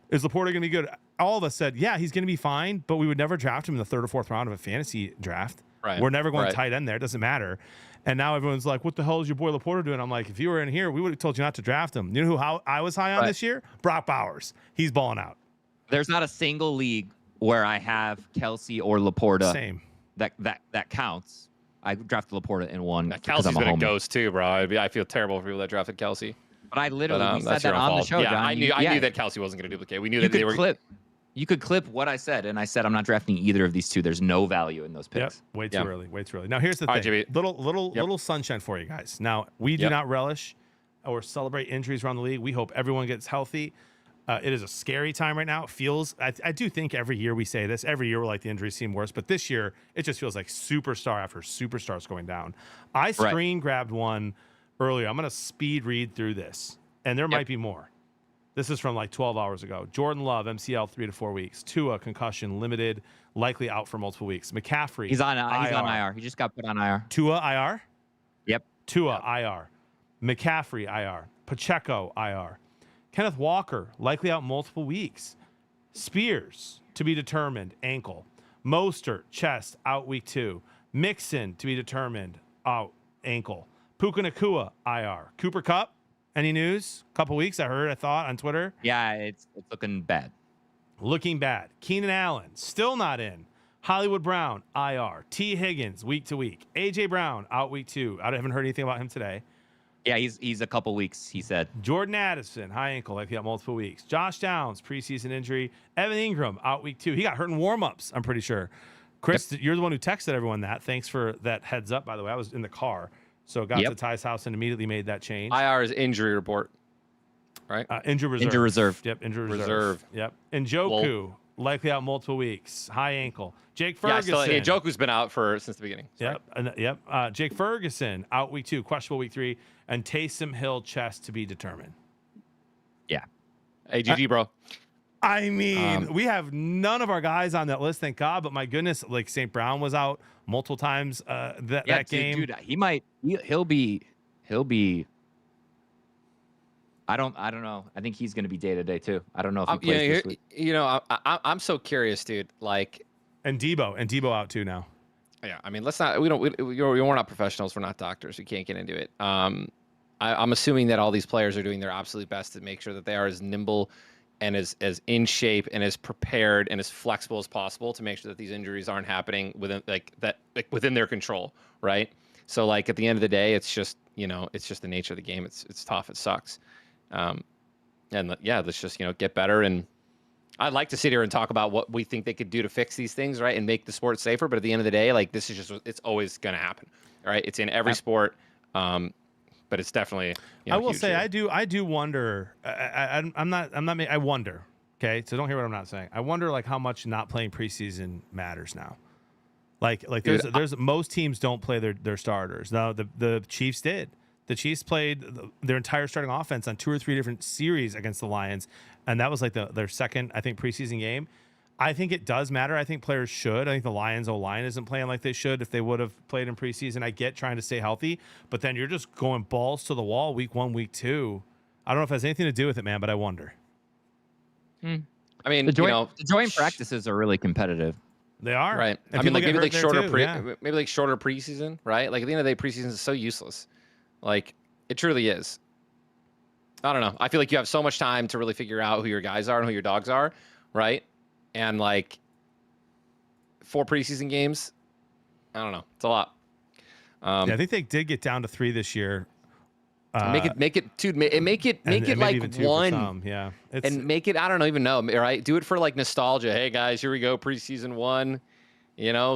is Laporta going to be good? All of us said, yeah, he's going to be fine, but we would never draft him in the 3rd or 4th round of a fantasy draft. Right. We're never going tight end there. It doesn't matter. And now everyone's like, what the hell is your boy Laporta doing? I'm like, if you were in here, we would have told you not to draft him. You know who I was high on this year? Brock Bowers. He's balling out. There's not a single league where I have Kelsey or Laporta. Same. That counts. I drafted Laporta in one. Kelsey's been a ghost too, bro. I feel terrible for people that drafted Kelsey. But I literally said that on the show, yeah, John. I knew that Kelsey wasn't going to duplicate. We knew that they were. You could clip what I said, and I said I'm not drafting either of these two. There's no value in those picks. Yep. Way too early. Now here's the thing. Little sunshine for you guys. Now we do not relish or celebrate injuries around the league. We hope everyone gets healthy. It is a scary time right now. It feels, I do think every year we say this. Every year we're like the injuries seem worse, but this year it just feels like superstar after superstar's going down. I screen grabbed one earlier. I'm going to speed read through this, and there might be more. This is from like 12 hours ago. Jordan Love, MCL 3 to 4 weeks. Tua, concussion, limited, likely out for multiple weeks. McCaffrey, he's on IR. He just got put on IR. Tua, IR? Yep. Tua, IR. McCaffrey, IR. Pacheco, IR. Kenneth Walker, likely out multiple weeks. Spears, to be determined, ankle. Mostert, chest, out week 2. Mixon, to be determined, out, ankle. Puka Nacua, IR. Cooper Kupp, any news? Couple weeks, I thought on Twitter. Yeah, it's looking bad. Looking bad. Keenan Allen, still not in. Hollywood Brown, IR. T. Higgins, week to week. A.J. Brown, out week 2. I haven't heard anything about him today. Yeah, he's a couple weeks, he said. Jordan Addison, high ankle, like he got multiple weeks. Josh Downs, preseason injury. Evan Ingram, out week 2. He got hurt in warm-ups, I'm pretty sure. Chris, you're the one who texted everyone that. Thanks for that heads up, by the way. I was in the car, so got to Ty's house and immediately made that change. IR is injury report, right? Injury reserve. Injury reserve. Yep, injury reserve. Yep. Njoku, likely out multiple weeks. High ankle. Jake Ferguson. Yeah, Njoku's been out since the beginning. Sorry. Yep. Jake Ferguson, out week 2, questionable week 3. And Taysom Hill, chest to be determined. Yeah. Hey, GG, bro. I mean, we have none of our guys on that list, thank God. But my goodness, like St. Brown was out multiple times that game. Dude, he'll be. I don't know. I think he's going to be day to day too. I don't know if he plays this week. I'm so curious, dude. Like, and Debo out too now. Yeah, I mean, we're not professionals. We're not doctors. We can't get into it. I'm assuming that all these players are doing their absolute best to make sure that they are as nimble and as in shape and as prepared and as flexible as possible to make sure that these injuries aren't happening within their control, right? So like at the end of the day, it's just the nature of the game. It's tough. It sucks. Let's just get better. And I'd like to sit here and talk about what we think they could do to fix these things, right, and make the sport safer. But at the end of the day, like it's always going to happen, right? It's in every sport, but it's definitely. I will say, I do wonder. I wonder. Okay, so don't hear what I'm not saying. I wonder like how much not playing preseason matters now. Like there's most teams don't play their starters. Now the Chiefs did. The Chiefs played their entire starting offense on 2 or 3 different series against the Lions, and that was like their second, I think, preseason game. I think it does matter. I think players should. I think the Lions O-line isn't playing like they should if they would have played in preseason. I get trying to stay healthy, but then you're just going balls to the wall week 1, week 2. I don't know if it has anything to do with it, man, but I wonder. I mean, the joint practices are really competitive. They are. Right. And I mean, like maybe like shorter maybe like shorter preseason, right? Like at the end of the day, preseason is so useless. Like it truly is. I don't know. I feel like you have so much time to really figure out who your guys are and who your dogs are, right? And like 4 preseason games, I don't know. It's a lot. I think they did get down to 3 this year. Make it like 1. Yeah. And make it, I don't even know, right? Do it for like nostalgia. Hey guys, here we go. Preseason 1,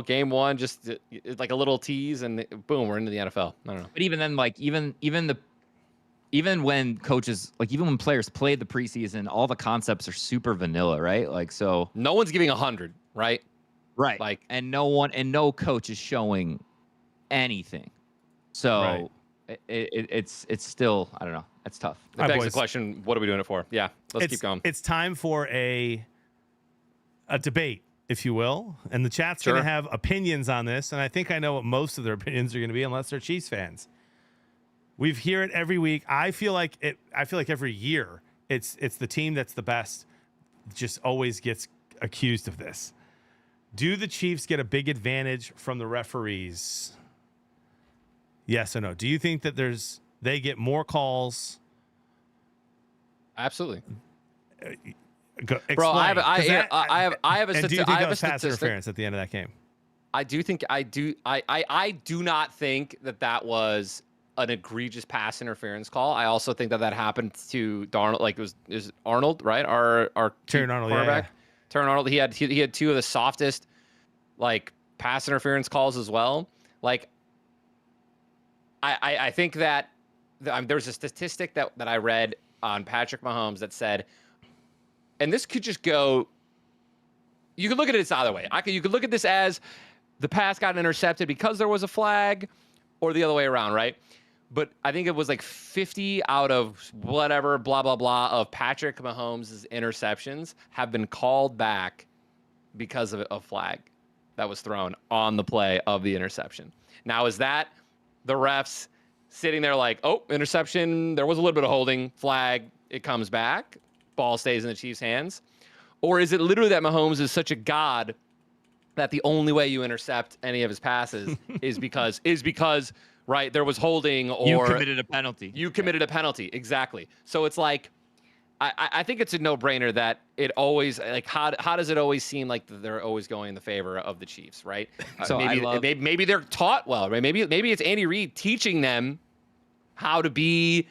game 1, just like a little tease and boom, we're into the NFL. I don't know. But even then, like even when coaches, like even when players play the preseason, all the concepts are super vanilla, right? Like, so no one's giving 100, right? Right. Like, and no coach is showing anything. So right. It's still, I don't know. It's tough. It begs the question, what are we doing it for? Yeah, let's keep going. It's time for a debate, if you will. And the chat's going to have opinions on this. And I think I know what most of their opinions are going to be, unless they're Chiefs fans. We hear it every week. I feel like every year it's the team that's the best just always gets accused of this. Do the Chiefs get a big advantage from the referees? Yes or no? Do you think that they get more calls? Absolutely. Bro, I have a and do you think that was pass statistic. interference at the end of that game? I do not think that was an egregious pass interference call. I also think that happened to Darnold. Like is Arnold, right? Our Terran Arnold, quarterback. Yeah. Terran Arnold. He had 2 of the softest like pass interference calls as well. Like I think that there's a statistic that I read on Patrick Mahomes that said, and this could just go. You could look at it this either way. You could look at this as the pass got intercepted because there was a flag, or the other way around, right? But I think it was like 50 out of whatever, blah, blah, blah, of Patrick Mahomes' interceptions have been called back because of a flag that was thrown on the play of the interception. Now, is that the refs sitting there like, oh, interception, there was a little bit of holding, flag, it comes back, ball stays in the Chiefs' hands? Or is it literally that Mahomes is such a god that the only way you intercept any of his passes is because right, there was holding, or you committed a penalty. You committed a penalty, exactly. So it's like, I think it's a no-brainer that it always, like, how does it always seem like they're always going in the favor of the Chiefs, right? So maybe they're taught well, right? Maybe it's Andy Reid teaching them how to be,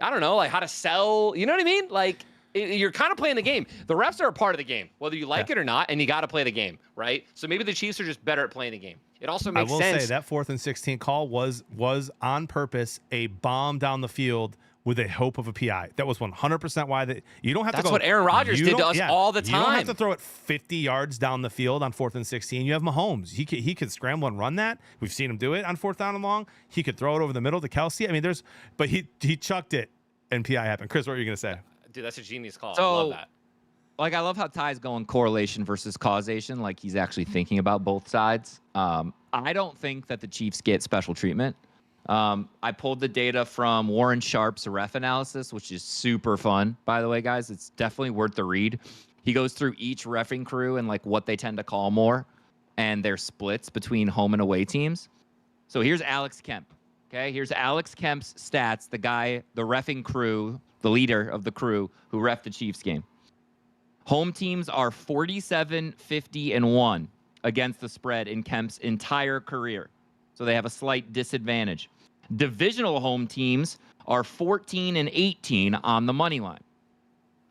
I don't know, like how to sell. You know what I mean? Like you're kind of playing the game. The refs are a part of the game, whether you like it or not, and you got to play the game, right? So maybe the Chiefs are just better at playing the game. It also makes sense. I will say that 4th and 16 call was on purpose a bomb down the field with a hope of a PI. That was 100% why you don't have to go. That's what Aaron Rodgers did to us all the time. You don't have to throw it 50 yards down the field on 4th and 16. You have Mahomes. He could scramble and run that. We've seen him do it on 4th down and long. He could throw it over the middle to Kelsey. I mean, but he chucked it and PI happened. Chris, what were you going to say? Dude, that's a genius call. So, I love that. Like, I love how Ty's going correlation versus causation. Like, he's actually thinking about both sides. I don't think that the Chiefs get special treatment. I pulled the data from Warren Sharp's ref analysis, which is super fun, by the way, guys. It's definitely worth the read. He goes through each reffing crew and like what they tend to call more and their splits between home and away teams. So here's Alex Kemp. Okay, here's Alex Kemp's stats, the reffing crew, the leader of the crew who reffed the Chiefs game. Home teams are 47, 50, and 1 against the spread in Kemp's entire career. So they have a slight disadvantage. Divisional home teams are 14 and 18 on the money line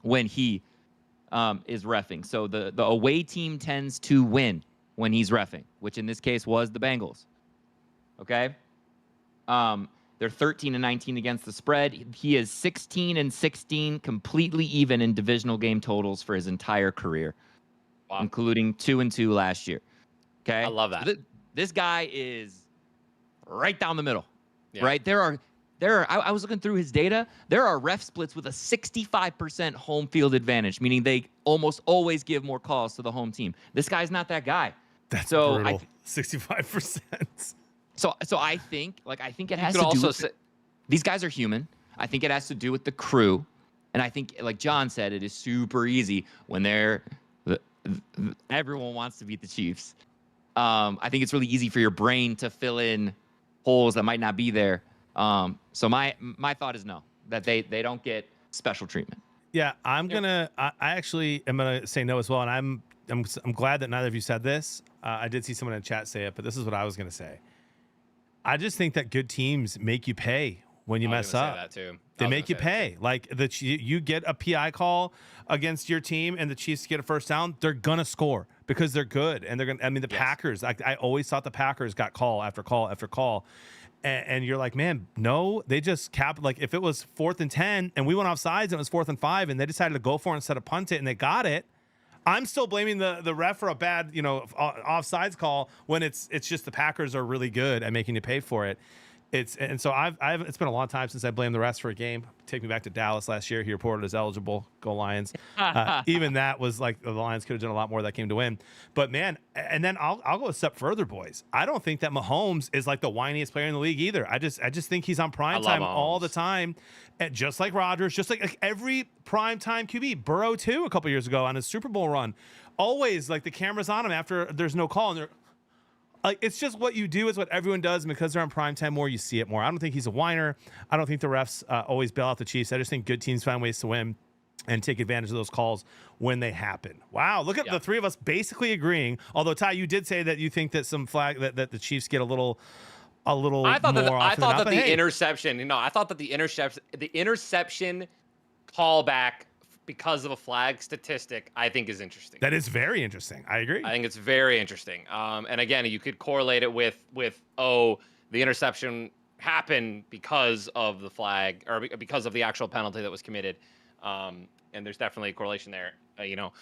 when he is reffing. So the away team tends to win when he's reffing, which in this case was the Bengals. Okay? They're 13 and 19 against the spread. He is 16 and 16, completely even in divisional game totals for his entire career, including 2-2 last year. Okay? I love that. This guy is right down the middle, right? There I was looking through his data. There are ref splits with a 65% home field advantage, meaning they almost always give more calls to the home team. This guy's not that guy. That's brutal. 65%. So I think it has to do with these guys are human. I think it has to do with the crew. And I think, like John said, it is super easy when everyone wants to beat the Chiefs. I think it's really easy for your brain to fill in holes that might not be there. So my thought is no, that they don't get special treatment. Yeah, I actually am gonna say no as well, and I'm glad that neither of you said this. I did see someone in the chat say it, but this is what I was gonna say. I just think that good teams make you pay when you mess up. Say that too. They make you pay. Like you get a PI call against your team, and the Chiefs get a first down. They're gonna score because they're good, and they're gonna. I mean, the Packers. I always thought the Packers got call after call after call. And you're like, man, no, they just capped. Like, if it was 4th and 10 and we went off sides and it was 4th and 5 and they decided to go for it instead of punt it and they got it, I'm still blaming the ref for a bad, offsides call when it's just the Packers are really good at making you pay for it. It's been a long time since I blamed the refs for a game. Take me back to Dallas last year. He reported as eligible. Go Lions. Even that was like the Lions could have done a lot more that came to win. But man, and then I'll go a step further, boys. I don't think that Mahomes is like the whiniest player in the league either. I just think he's on prime time all the time, and just like Rodgers, just like every prime time QB. Burrow too, a couple years ago on his Super Bowl run, always like the camera's on him after there's no call, and they're like, it's just what you do is what everyone does, and because they're on primetime more, you see it more. I don't think he's a whiner. I don't think the refs always bail out the Chiefs. I just think good teams find ways to win and take advantage of those calls when they happen. Wow, look at the three of us basically agreeing. Although, Ty, you did say that you think that some flag that the Chiefs get a little I thought that the interception callback because of a flag statistic, I think is interesting. That is very interesting. I agree. I think it's very interesting. And again, you could correlate it with the interception happened because of the flag or because of the actual penalty that was committed. And there's definitely a correlation there.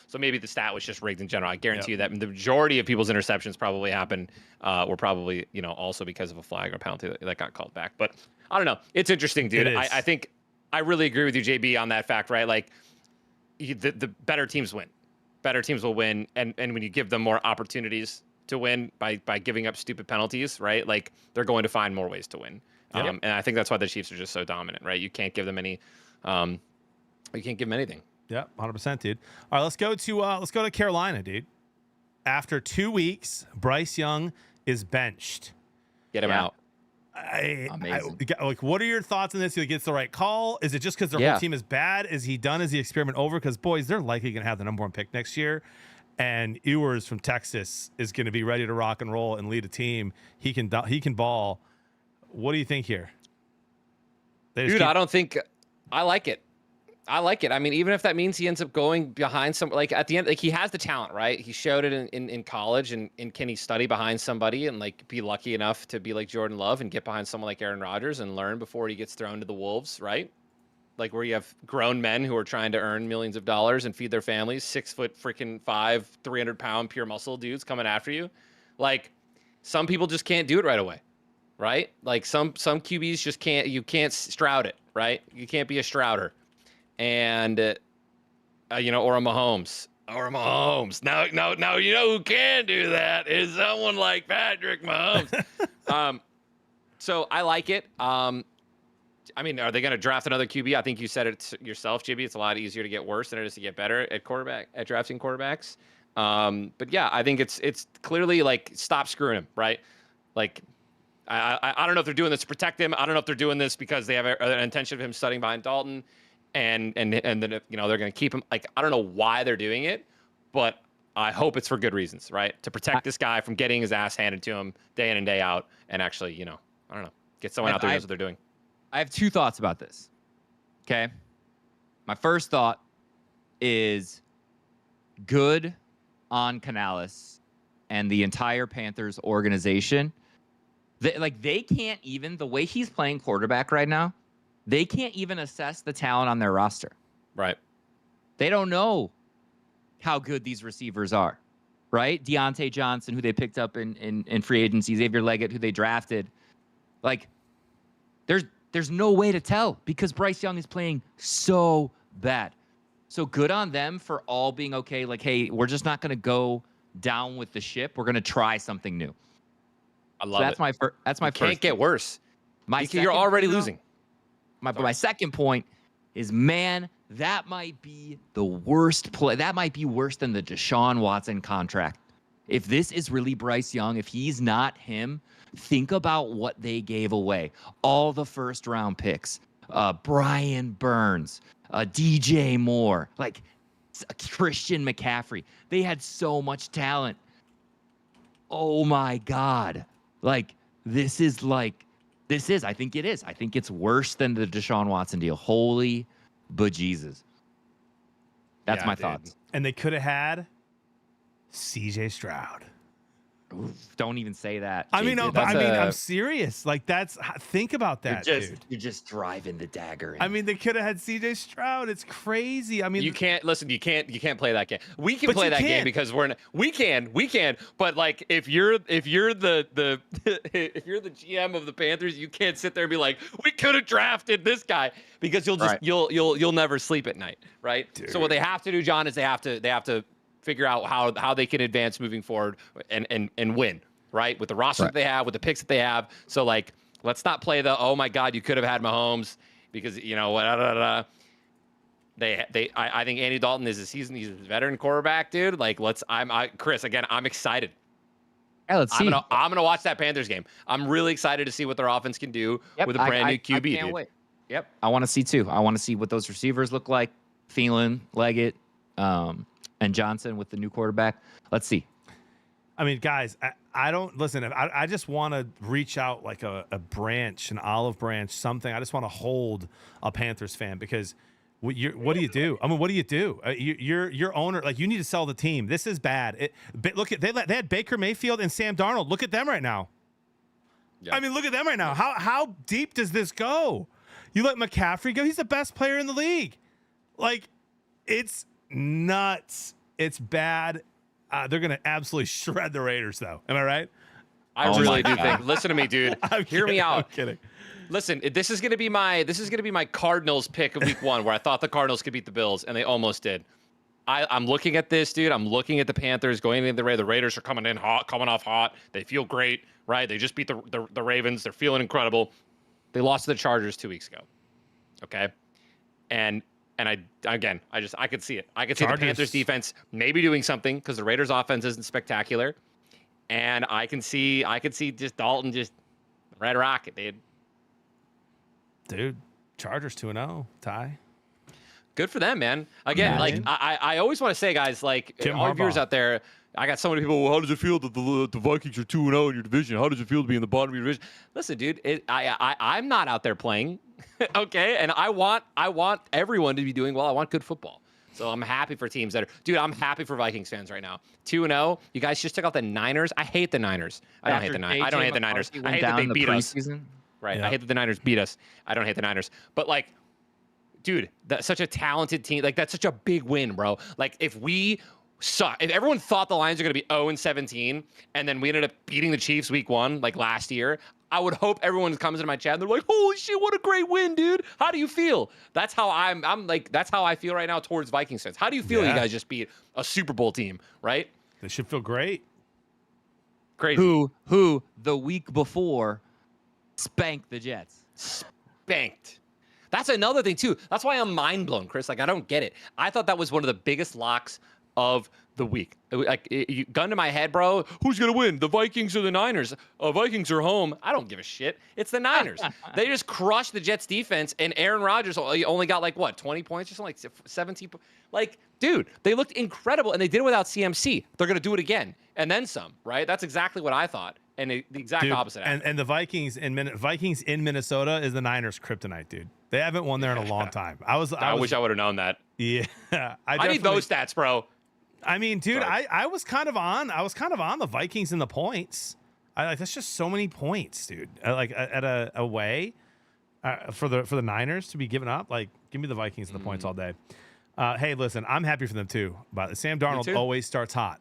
So maybe the stat was just rigged in general. I guarantee you that the majority of people's interceptions probably happened were probably also because of a flag or penalty that got called back. But I don't know. It's interesting, dude. I think I really agree with you, JB, on that fact, right? Like, the better teams win. Better teams will win, and when you give them more opportunities to win by giving up stupid penalties, right? Like, they're going to find more ways to win. And I think that's why the Chiefs are just so dominant, right? You can't give them any. You can't give them anything. Yeah, 100%, dude. All right, let's go to Carolina, dude. After 2 weeks, Bryce Young is benched. Get him out. What are your thoughts on this? He gets the right call. Is it just because their whole team is bad? Is he done? Is the experiment over? Because boys, they're likely going to have the #1 pick next year, and Ewers from Texas is going to be ready to rock and roll and lead a team. He can ball. What do you think here? Dude, I don't think I like it. I like it. I mean, even if that means he ends up going behind some, like at the end, like he has the talent, right? He showed it in college, and can he study behind somebody and like be lucky enough to be like Jordan Love and get behind someone like Aaron Rodgers and learn before he gets thrown to the wolves, right? Like where you have grown men who are trying to earn millions of dollars and feed their families, 6'5", 300-pound pure muscle dudes coming after you. Like some people just can't do it right away, right? Like some QBs just can't. You can't Stroud it, right? You can't be a Strouder. And, or a Mahomes. No, who can do that is someone like Patrick Mahomes. So I like it. I mean, are they going to draft another QB? I think you said it yourself, JB. It's a lot easier to get worse than it is to get better at drafting quarterbacks. But yeah, I think it's clearly like, stop screwing him, right? Like, I don't know if they're doing this to protect him. I don't know if they're doing this because they have an intention of him studying behind Dalton. And then they're going to keep him. Like, I don't know why they're doing it, but I hope it's for good reasons, right? To protect this guy from getting his ass handed to him day in and day out, and actually, I don't know, get someone out there who knows what they're doing. I have two thoughts about this. Okay, my first thought is good on Canales and the entire Panthers organization. They can't even, the way he's playing quarterback right now, they can't even assess the talent on their roster. Right. They don't know how good these receivers are, right? Deontay Johnson, who they picked up in free agency, Xavier Leggett, who they drafted. Like, There's no way to tell because Bryce Young is playing so bad. So good on them for all being okay. Like, hey, we're just not going to go down with the ship. We're going to try something new. I love that's it. That's my it first. Can't get worse. You're already losing. My second point is, man, that might be the worst play. That might be worse than the Deshaun Watson contract. If this is really Bryce Young, if he's not him, think about what they gave away. All the first-round picks, Brian Burns, DJ Moore, like Christian McCaffrey. They had so much talent. Oh, my God. Like, I think it is. I think it's worse than the Deshaun Watson deal. Holy bejesus. That's my thoughts. And they could have had CJ Stroud. Oof, don't even say that. I mean, I'm serious. Like, think about that, dude. You're just driving the dagger in. I mean, they could have had CJ Stroud. It's crazy. I mean, you can't play that game. We can play that game because we can. But like, if you're the if you're the GM of the Panthers, you can't sit there and be like, we could have drafted this guy, because you'll never sleep at night, right? Dude. So what they have to do, John, is they have to figure out how they can advance moving forward and win, right? With the roster that they have, with the picks that they have. So like, let's not play the, oh my God, you could have had Mahomes, because I think Andy Dalton is he's a veteran quarterback, dude. Like, Chris, again, I'm excited. Yeah, let's see. I'm gonna watch that Panthers game. I'm really excited to see what their offense can do with a brand new QB. I can't wait. Yep, I want to see too. I want to see what those receivers look like. Thielen, Leggett, and Johnson with the new quarterback. Let's see. I mean, guys, I don't listen. I just want to reach out like a branch, an olive branch, something. I just want to hold a Panthers fan, because what do you do? I mean, what do you do? Your owner, like, you need to sell the team. This is bad. Look at they had Baker Mayfield and Sam Darnold. Look at them right now. Yeah. I mean, look at them right now. How deep does this go? You let McCaffrey go? He's the best player in the league. Like, it's nuts. It's bad. They're going to absolutely shred the Raiders, though. Am I right? I really do think. Listen to me, dude. Hear me out. I'm kidding. Listen, this is going to be my Cardinals pick of week 1, where I thought the Cardinals could beat the Bills, and they almost did. I'm looking at this, dude. I'm looking at the Panthers going into the Raiders. The Raiders are coming off hot. They feel great, right? They just beat the Ravens. They're feeling incredible. They lost to the Chargers 2 weeks ago. Okay, and I could see it. I could see the Panthers defense maybe doing something, because the Raiders offense isn't spectacular, and I can see just Dalton just red rocket, dude. Chargers 2-0, Ty. Good for them, man. Again, like I always want to say, guys, like, all viewers out there, I got so many people. Well, how does it feel that the Vikings are 2-0 in your division? How does it feel to be in the bottom of your division? Listen, dude, I'm not out there playing, okay, and I want everyone to be doing well. I want good football. So I'm happy for teams that are, dude, I'm happy for Vikings fans right now. 2-0. You guys just took out the Niners. I hate the Niners. I don't hate the Niners. I hate that they beat us. Right. Yeah. I hate that the Niners beat us. I don't hate the Niners. But like, dude, that's such a talented team. Like, that's such a big win, bro. Like, if everyone thought the Lions are going to be 0-17, and then we ended up beating the Chiefs week 1, like last year, I would hope everyone comes into my chat and they're like, holy shit, what a great win, dude. How do you feel? That's how that's how I feel right now towards Vikings fans. How do you feel you guys just beat a Super Bowl team, right? They should feel great. Crazy. Who the week before spanked the Jets. Spanked. That's another thing, too. That's why I'm mind blown, Chris. Like, I don't get it. I thought that was one of the biggest locks of the week. Like, gun to my head, bro. Who's going to win? The Vikings or the Niners? Vikings are home. I don't give a shit. It's the Niners. They just crushed the Jets defense, and Aaron Rodgers only got, like, what, 20 points or something? Like 17 points? Like, dude, they looked incredible, and they did it without CMC. They're going to do it again, and then some, right? That's exactly what I thought. And the exact opposite. And the Vikings in Minnesota is the Niners' kryptonite, dude. They haven't won there in a long time. I wish I would have known that. Yeah, I need those stats, bro. I mean, dude, I was kind of on the Vikings in the points. That's just so many points, dude. Like at a away for the Niners to be given up. Like, give me the Vikings in the points all day. Hey, listen, I'm happy for them too. But Sam Darnold always starts hot.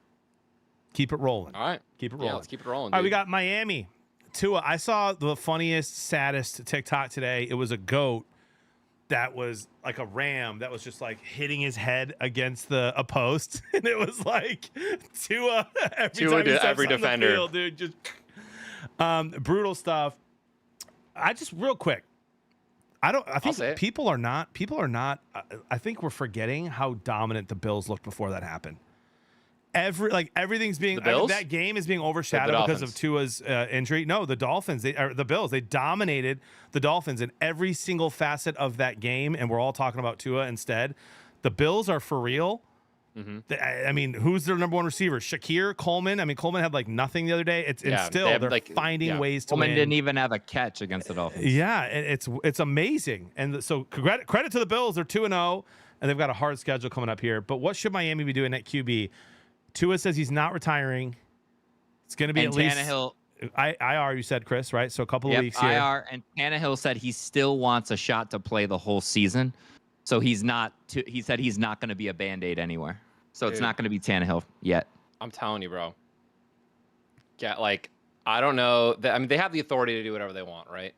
Keep it rolling. All right. Keep it rolling. Yeah, let's keep it rolling. All right, we got Miami Tua, I saw the funniest, saddest TikTok today. It was a goat that was like a ram that was just like hitting his head against a post, and it was like Tua every defender, the field, dude. Just brutal stuff. I just real quick. I think people are not. I think we're forgetting how dominant the Bills looked before that happened. Everything's being that game is being overshadowed because of Tua's injury. No, the Dolphins, the Bills, they dominated the Dolphins in every single facet of that game, and we're all talking about Tua instead. The Bills are for real. Mm-hmm. I mean, who's their number one receiver? Shakir, Coleman. I mean, Coleman had like nothing the other day. They're finding ways to Coleman win. Didn't even have a catch against the Dolphins. Yeah, it's amazing. And so credit to the Bills. They're 2-0, and they've got a hard schedule coming up here. But what should Miami be doing at QB? Tua says he's not retiring. It's going to be at least Tannehill. IR, you said, Chris, right? So a couple of weeks here. IR, and Tannehill said he still wants a shot to play the whole season. So he said he's not going to be a Band-Aid anywhere. So it's not going to be Tannehill yet. I'm telling you, bro. Yeah, like, I don't know. I mean, they have the authority to do whatever they want, right?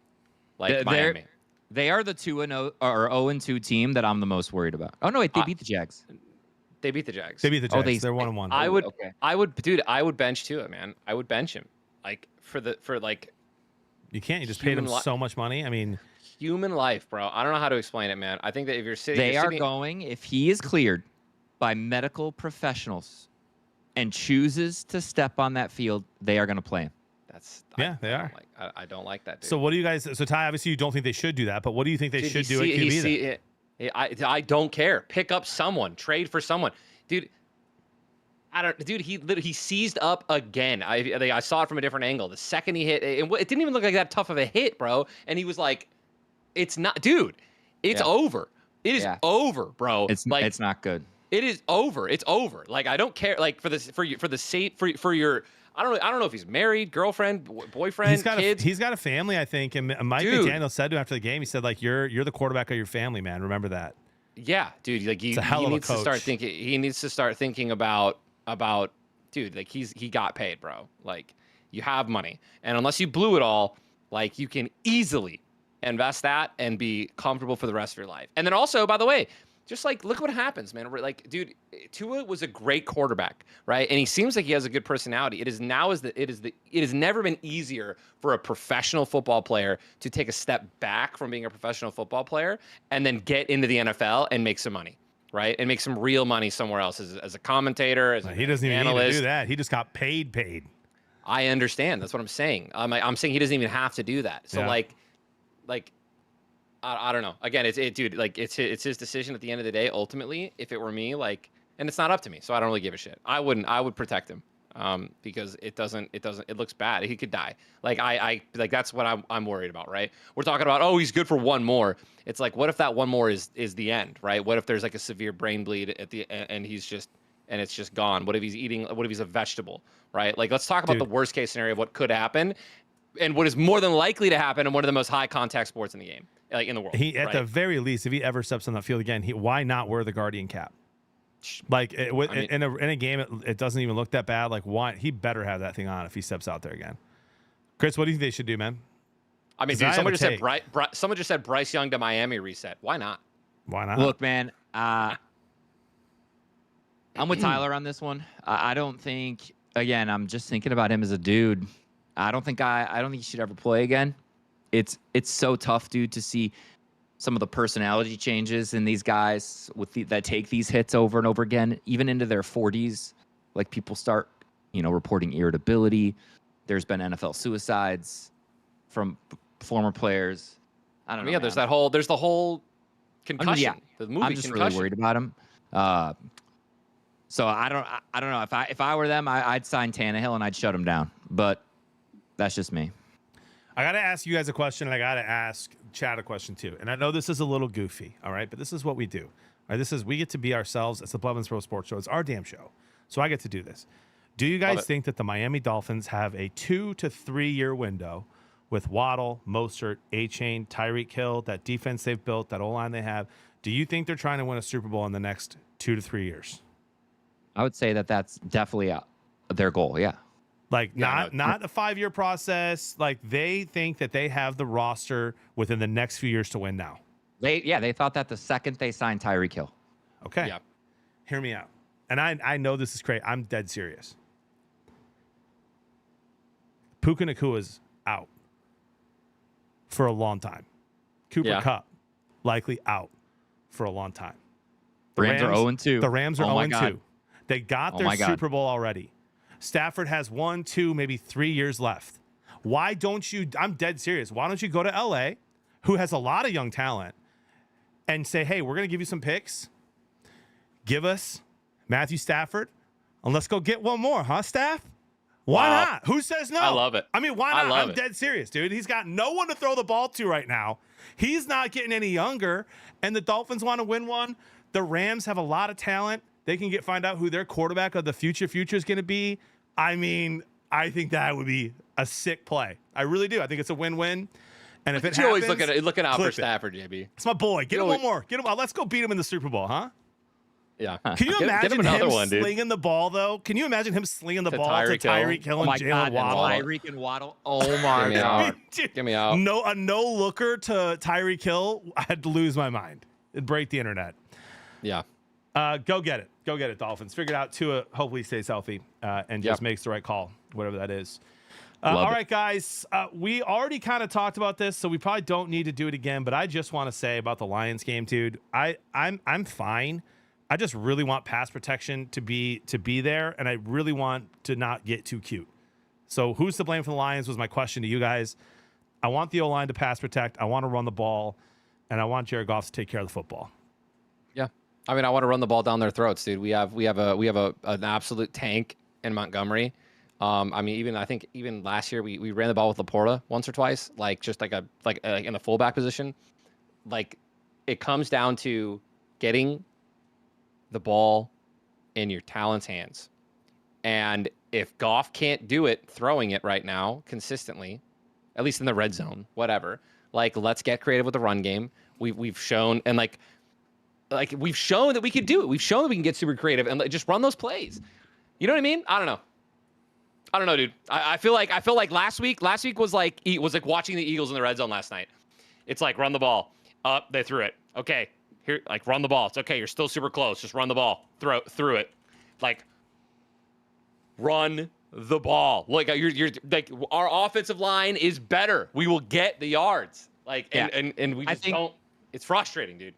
Like Miami. They are the 2-0 or 0-2 team that I'm the most worried about. Oh, no, wait, they beat the Jags. They beat the Jags. They're 1-1. I would bench Tua, man. I would bench him. Like for you can't. You just paid him so much money. I mean, human life, bro. I don't know how to explain it, man. I think that if you're sitting, if he is cleared by medical professionals and chooses to step on that field, they are going to play him. They are. I don't like that, dude. So what do you guys? So Ty, obviously you don't think they should do that, but what do you think they should do at QB? I don't care. Pick up someone. Trade for someone, dude. He seized up again. I saw it from a different angle. The second he hit, it didn't even look like that tough of a hit, bro. And he was like, "It's not, dude. It's over. It is over, bro. It's not good. It is over. It's over. Like, I don't care. Like for your. I don't know if he's married, girlfriend, boyfriend, kids. He's got a family, I think. And Mike McDaniel said to him after the game, he said, like, you're the quarterback of your family, man. Remember that. Yeah, dude. Like he needs to start thinking. He needs to start thinking about dude. Like he got paid, bro. Like you have money, and unless you blew it all, like you can easily invest that and be comfortable for the rest of your life. And then also, by the way, just like look what happens, man. Like, dude, Tua was a great quarterback, right? And he seems like he has a good personality. It has never been easier for a professional football player to take a step back from being a professional football player and then get into the NFL and make some money, right? And make some real money somewhere else as a commentator, as he doesn't even need to do that. He just got paid. I understand. That's what I'm saying. I'm saying he doesn't even have to do that. So like. I don't know. Again, dude. Like it's his decision at the end of the day. Ultimately, if it were me, like, and it's not up to me, so I don't really give a shit. I would protect him, because it looks bad. He could die. Like I that's what I'm worried about, right? We're talking about, oh, he's good for one more. It's like, what if that one more is the end, right? What if there's like a severe brain bleed at the and it's just gone? What if he's a vegetable, right? Like, let's talk about the worst case scenario of what could happen, and what is more than likely to happen in one of the most high contact sports in the game. Like in the world. At the very least, if he ever steps on that field again, why not wear the Guardian cap? Like in a game, it doesn't even look that bad. Like, why he better have that thing on if he steps out there again. Chris, what do you think they should do, man? I mean, dude, someone just said Bryce Young to Miami reset. Why not? Why not? Look, man, I'm with Tyler on this one. I don't think. Again, I'm just thinking about him as a dude. I don't think he should ever play again. It's so tough, dude, to see some of the personality changes in these guys that take these hits over and over again, even into their 40s. Like, people start, reporting irritability. There's been NFL suicides from former players. I don't know. Yeah, man. There's the whole concussion. The movie I'm just really worried about him. So I don't know. If I were them, I'd sign Tannehill and I'd shut him down. But that's just me. I got to ask you guys a question, and I got to ask Chad a question too. And I know this is a little goofy, all right? But this is what we do. All right, we get to be ourselves. It's the Blevins Pro Sports Show. It's our damn show. So I get to do this. Do you guys think that the Miami Dolphins have a 2 to 3 year window with Waddle, Mostert, A-Chain, Tyreek Hill, that defense they've built, that O-line they have? Do you think they're trying to win a Super Bowl in the next 2 to 3 years? I would say that that's definitely their goal, yeah. Like not a 5-year process. Like they think that they have the roster within the next few years to win now. They thought that the second they signed Tyreek Hill. Okay. Yeah. Hear me out. And I know this is crazy. I'm dead serious. Puka Nakua's out for a long time. Cooper Kupp likely out for a long time. The Rams are 0-2. The Rams are 0-2. They got their Super Bowl already. Stafford has 1, 2, maybe 3 years left. Why don't you? I'm dead serious. Why don't you go to LA, who has a lot of young talent, and say, hey, we're going to give you some picks. Give us Matthew Stafford, and let's go get one more, huh, Staff? Why not? Who says no? I love it. I mean, why not? I'm dead serious, dude. He's got no one to throw the ball to right now. He's not getting any younger, and the Dolphins want to win one. The Rams have a lot of talent. They can find out who their quarterback of the future is going to be. I mean, I think that would be a sick play. I really do. I think it's a win-win. And if it happens, always looking out for Stafford, JB. It's my boy. Get him one more. Get him. Let's go beat him in the Super Bowl, huh? Yeah. Can you imagine him one, slinging the ball, though? Can you imagine him slinging the ball to Tyreek Hill and Jalen Waddle? Tyreek and Waddle. Oh, my God. Get me out. A no-looker to Tyreek Hill, I'd lose my mind. It'd break the internet. Yeah. Go get it. Go get it, Dolphins. Figure it out. Tua hopefully stays healthy and just makes the right call, whatever that is. All right, guys. We already kind of talked about this, so we probably don't need to do it again. But I just want to say about the Lions game, dude. I'm fine. I just really want pass protection to be there, and I really want to not get too cute. So who's to blame for the Lions was my question to you guys. I want the O-line to pass protect. I want to run the ball, and I want Jared Goff to take care of the football. Yeah. I mean, I want to run the ball down their throats, dude. We have an absolute tank in Montgomery. I mean, I think even last year we ran the ball with Laporta once or twice, like just like in the fullback position. Like it comes down to getting the ball in your talent's hands. And if Goff can't do it throwing it right now consistently, at least in the red zone, whatever, like let's get creative with the run game. We've shown, and like we've shown that we can do it. We've shown that we can get super creative and just run those plays. You know what I mean? I don't know, dude. I feel like last week was like watching the Eagles in the red zone last night. It's like run the ball. They threw it. Okay. Here, like run the ball. It's okay. You're still super close. Just run the ball. Through it. Like run the ball. Like you're like our offensive line is better. We will get the yards. Like and we just don't. It's frustrating, dude.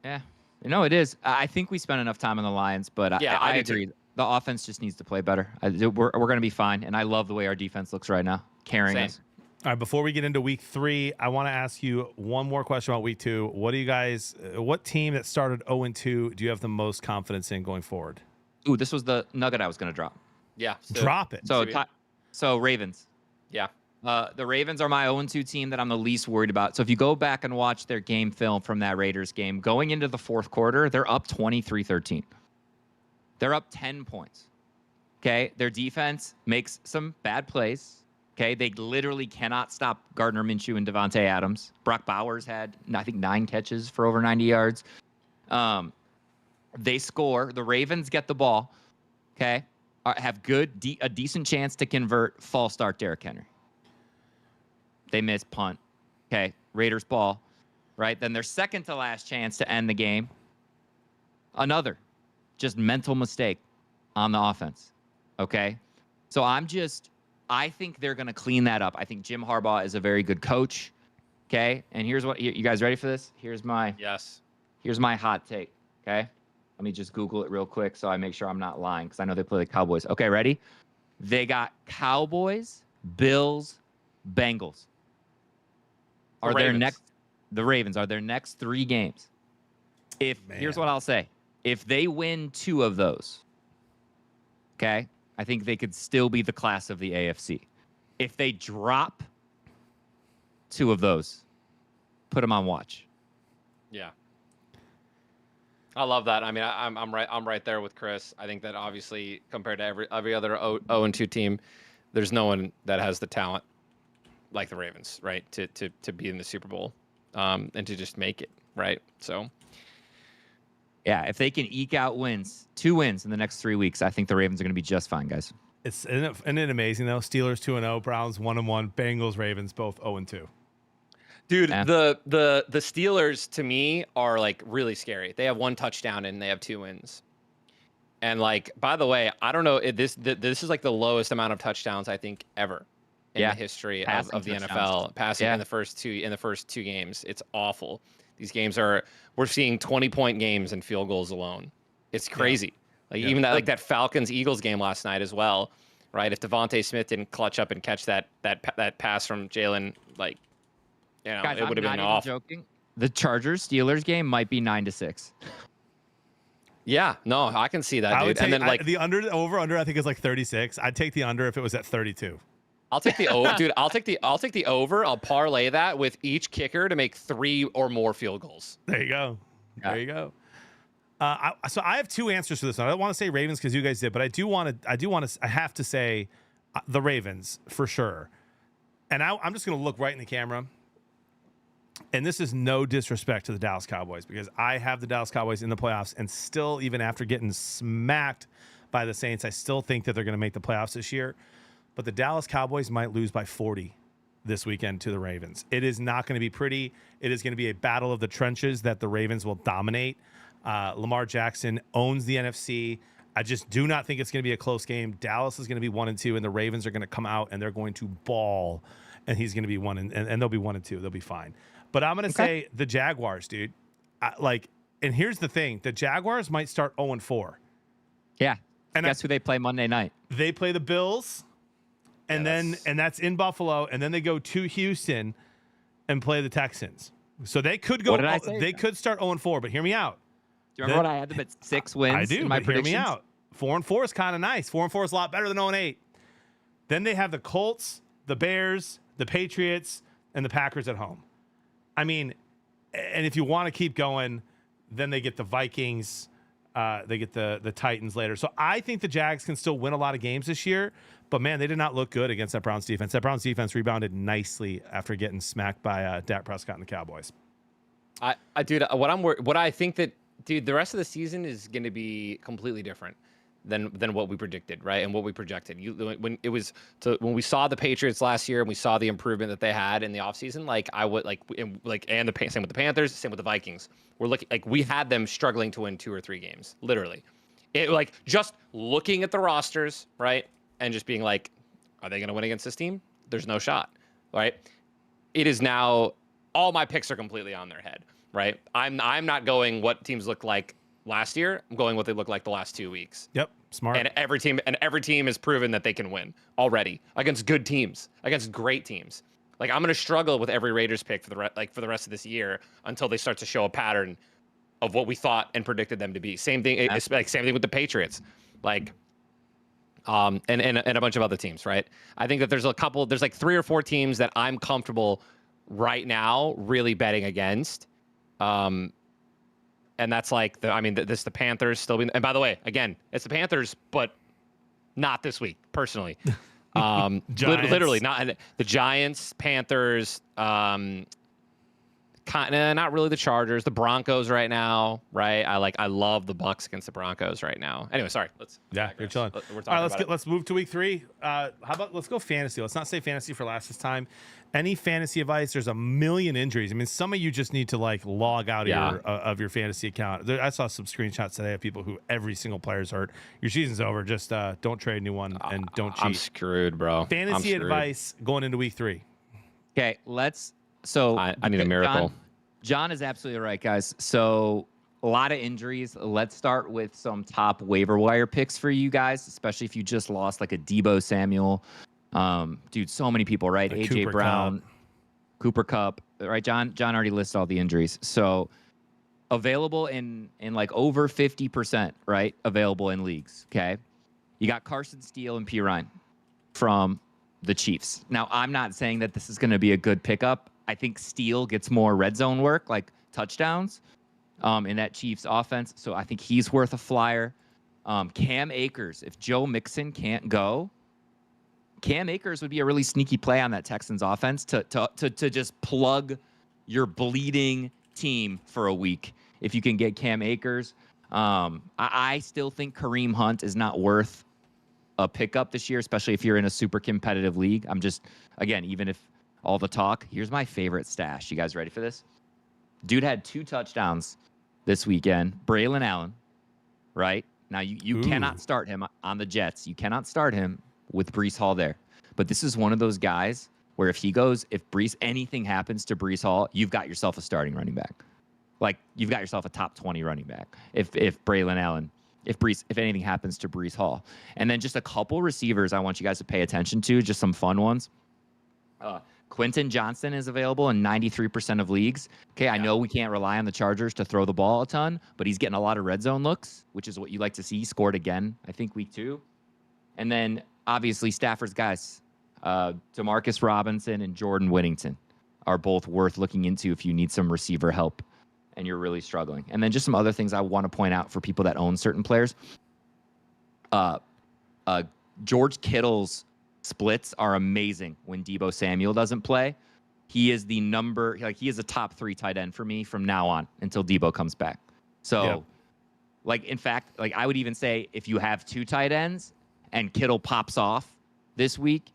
Yeah. No, it is. I think we spent enough time on the Lions, but I agree. Too. The offense just needs to play better. We're going to be fine, and I love the way our defense looks right now, carrying us. All right, before we get into week 3, I want to ask you one more question about week 2. What team that started 0-2 do you have the most confidence in going forward? Ooh, this was the nugget I was going to drop. Yeah. Drop it. So Ravens. Yeah. The Ravens are my 0-2 team that I'm the least worried about. So if you go back and watch their game film from that Raiders game, going into the fourth quarter, they're up 23-13. They're up 10 points. Okay? Their defense makes some bad plays. Okay? They literally cannot stop Gardner Minshew and Devontae Adams. Brock Bowers had, I think, 9 catches for over 90 yards. They score. The Ravens get the ball. Okay? Have a decent chance to convert. False start Derrick Henry. They miss punt. Okay? Raiders ball. Right? Then their second to last chance to end the game. Another. Just mental mistake on the offense. Okay? So I think they're going to clean that up. I think Jim Harbaugh is a very good coach. Okay? And here's what, you guys ready for this? Here's my hot take. Okay? Let me just Google it real quick so I make sure I'm not lying because I know they play the Cowboys. Okay, ready? They got Cowboys, Bills, Bengals. The Ravens are their next 3 games. Here's what I'll say. If they win 2 of those, okay, I think they could still be the class of the AFC. If they drop 2 of those, put them on watch. Yeah. I love that. I mean, I'm right there with Chris. I think that obviously compared to every other 0-2 team, there's no one that has the talent like the Ravens, right? To be in the Super Bowl, and to just make it, right? So yeah, if they can eke out 2 wins in the next 3 weeks, I think the Ravens are going to be just fine, guys. Isn't it amazing though? Steelers 2-0, Browns 1-1, Bengals, Ravens both 0-2. Dude, the Steelers to me are like really scary. They have 1 touchdown and they have 2 wins. And like, by the way, I don't know, this is like the lowest amount of touchdowns I think ever in the history of the NFL passing in the first two games. It's awful. These games we're seeing 20-point games and field goals alone. It's crazy. Even that Falcons Eagles game last night as well, right? If Devontae Smith didn't clutch up and catch that pass from Jalen, like, you know, guys, it would have been off. Joking. The Chargers Steelers game might be 9-6. Yeah, no, I can see that, dude. And then like the over I think is like 36. I'd take the under if it was at 32. I'll take the over, dude. I'll take the over. I'll parlay that with each kicker to make 3 or more field goals. There you go. Yeah. There you go. So I have 2 answers for this one. I don't want to say Ravens because you guys did, but I have to say the Ravens for sure. And I'm just going to look right in the camera. And this is no disrespect to the Dallas Cowboys because I have the Dallas Cowboys in the playoffs, and still, even after getting smacked by the Saints, I still think that they're going to make the playoffs this year. But the Dallas Cowboys might lose by 40 this weekend to the Ravens. It is not going to be pretty. It is going to be a battle of the trenches that the Ravens will dominate. Lamar Jackson owns the NFC. I just do not think it's going to be a close game. Dallas is going to be 1-2, and the Ravens are going to come out and they're going to ball, and he's going to be and they'll be 1-2. They'll be fine. But I'm going to say the Jaguars, dude. And here's the thing: the Jaguars might start 0-4. Yeah. And guess who they play Monday night? They play the Bills, and that's in Buffalo, and then they go to Houston and play the Texans. So they could go. They could start 0-4. But hear me out. Do you remember what I had them at 6 wins? I do. In my but hear me out. 4-4 is kind of nice. 4-4 is a lot better than 0-8. Then they have the Colts, the Bears, the Patriots, and the Packers at home. I mean, and if you want to keep going, then they get the Vikings, they get the Titans later. So I think the Jags can still win a lot of games this year, but man, they did not look good against that Browns defense. That Browns defense rebounded nicely after getting smacked by Dak Prescott and the Cowboys. Dude, what I think that, dude, the rest of the season is going to be completely different than what we predicted, right? And what we projected. When we saw the Patriots last year and we saw the improvement that they had in the offseason, and the same with the Panthers, same with the Vikings. We're looking like we had them struggling to win 2 or 3 games, literally. It like just looking at the rosters, right? And just being like, are they going to win against this team? There's no shot, right? It is now all my picks are completely on their head, right? I'm not going what teams look like last year. I'm going what they look like the last 2 weeks. Yep, smart. And every team has proven that they can win already against good teams, against great teams. Like I'm going to struggle with every Raiders pick for the rest of this year until they start to show a pattern of what we thought and predicted them to be. Same thing with the Patriots, and a bunch of other teams, right? I think that there's like 3 or 4 teams that I'm comfortable right now really betting against. And that's like the Panthers still being, and by the way, again, it's the Panthers, but not this week, personally. Literally not the Giants, Panthers, not really the Chargers, the Broncos right now, right? I love the Bucks against the Broncos right now. Anyway, sorry. You're chilling. All right, let's move to week 3. How about let's go fantasy? Let's not say fantasy for last this time. Any fantasy advice? There's a million injuries. I mean, some of you just need to like log out of your fantasy account. I saw some screenshots today of people who every single player's hurt. Your season's over. Just don't trade anyone and don't cheat. I'm screwed, bro. Fantasy advice going into week 3. Okay, I need a miracle. John is absolutely right, guys. So a lot of injuries. Let's start with some top waiver wire picks for you guys, especially if you just lost like a Deebo Samuel. Dude, so many people, right? AJ Cooper Brown, Cooper Kupp, right? John already listed all the injuries. So available in like over 50%, right? Available in leagues. Okay. You got Carson Steele and P. Ryan from the Chiefs. Now, I'm not saying that this is going to be a good pickup. I think Steele gets more red zone work, like touchdowns, in that Chiefs offense. So I think he's worth a flyer. Cam Akers, if Joe Mixon can't go, Cam Akers would be a really sneaky play on that Texans offense to just plug your bleeding team for a week. If you can get Cam Akers, I still think Kareem Hunt is not worth a pickup this year, especially if you're in a super competitive league. I'm just, again, even if all the talk, here's my favorite stash. You guys ready for this? Dude had 2 touchdowns this weekend. Braylon Allen, right? Now, you cannot start him on the Jets. You cannot start him with Breece Hall there. But this is one of those guys where if anything happens to Breece Hall, you've got yourself a starting running back. Like, you've got yourself a top 20 running back. If Braylon Allen, if anything happens to Breece Hall. And then just a couple receivers I want you guys to pay attention to, just some fun ones. Quentin Johnston is available in 93% of leagues. Okay, I know we can't rely on the Chargers to throw the ball a ton, but he's getting a lot of red zone looks, which is what you like to see. He scored again, I think, week 2. And then, obviously, Stafford's guys, Demarcus Robinson and Jordan Whittington are both worth looking into if you need some receiver help and you're really struggling. And then just some other things I want to point out for people that own certain players. George Kittle's splits are amazing when Deebo Samuel doesn't play. He is he is a top 3 tight end for me from now on until Deebo comes back. So, in fact, I would even say if you have 2 tight ends and Kittle pops off this week,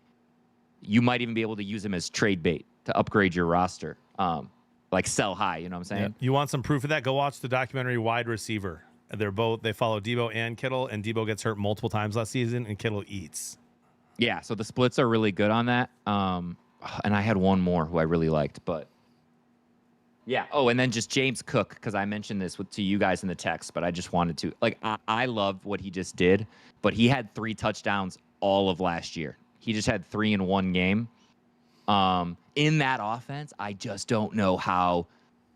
you might even be able to use him as trade bait to upgrade your roster. Sell high, you know what I'm saying? Yeah. You want some proof of that? Go watch the documentary Wide Receiver. They follow Deebo and Kittle, and Deebo gets hurt multiple times last season, and Kittle eats. Yeah, so the splits are really good on that. And I had one more who I really liked, but yeah. Oh, and then just James Cook, because I mentioned this to you guys in the text, but I just wanted to, I love what he just did, but he had 3 touchdowns all of last year. He just had 3 in one game. In that offense, I just don't know how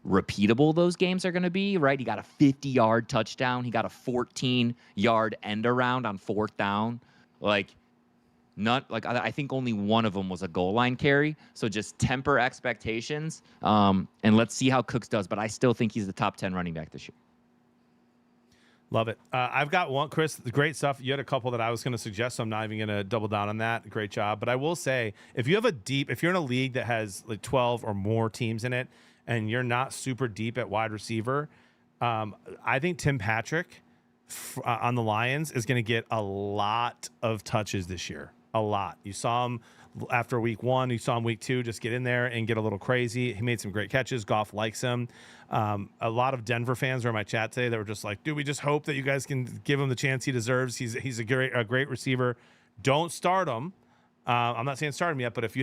repeatable those games are going to be, right? He got a 50-yard touchdown. He got a 14-yard end around on 4th down. I think only one of them was a goal line carry. So just temper expectations, and let's see how Cooks does. But I still think he's the top 10 running back this year. Love it. I've got one, Chris. Great stuff. You had a couple that I was going to suggest, so I'm not even going to double down on that. Great job. But I will say, if you're in a league that has 12 or more teams in it, and you're not super deep at wide receiver, I think Tim Patrick on the Lions is going to get a lot of touches this year. A lot. You saw him after week 1. You saw him week 2 just get in there and get a little crazy. He made some great catches. Goff likes him. A lot of Denver fans were in my chat today that were just like, dude, we just hope that you guys can give him the chance he deserves. He's a great receiver. Don't start him. I'm not saying start him yet, but if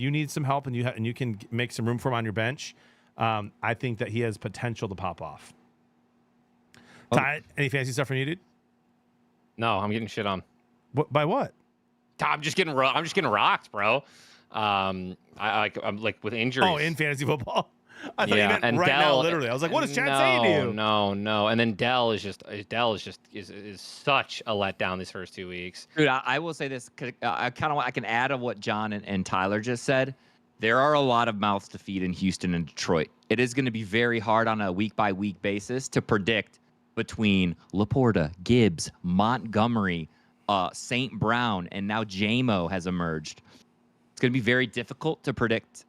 you need some help and you can make some room for him on your bench, I think that he has potential to pop off. Ty, any fancy stuff from you, dude? No, I'm getting shit on. By what? I'm just getting rocked, bro. I'm with injuries. Oh, in fantasy football. I thought you meant right now, literally. I was like, what is Chad saying to you? No. And then Dell is such a letdown these first 2 weeks. Dude, I will say this. I can add to what John and Tyler just said. There are a lot of mouths to feed in Houston and Detroit. It is going to be very hard on a week-by-week basis to predict between Laporta, Gibbs, Montgomery, St. Brown, and now JMO has emerged. It's going to be very difficult to predict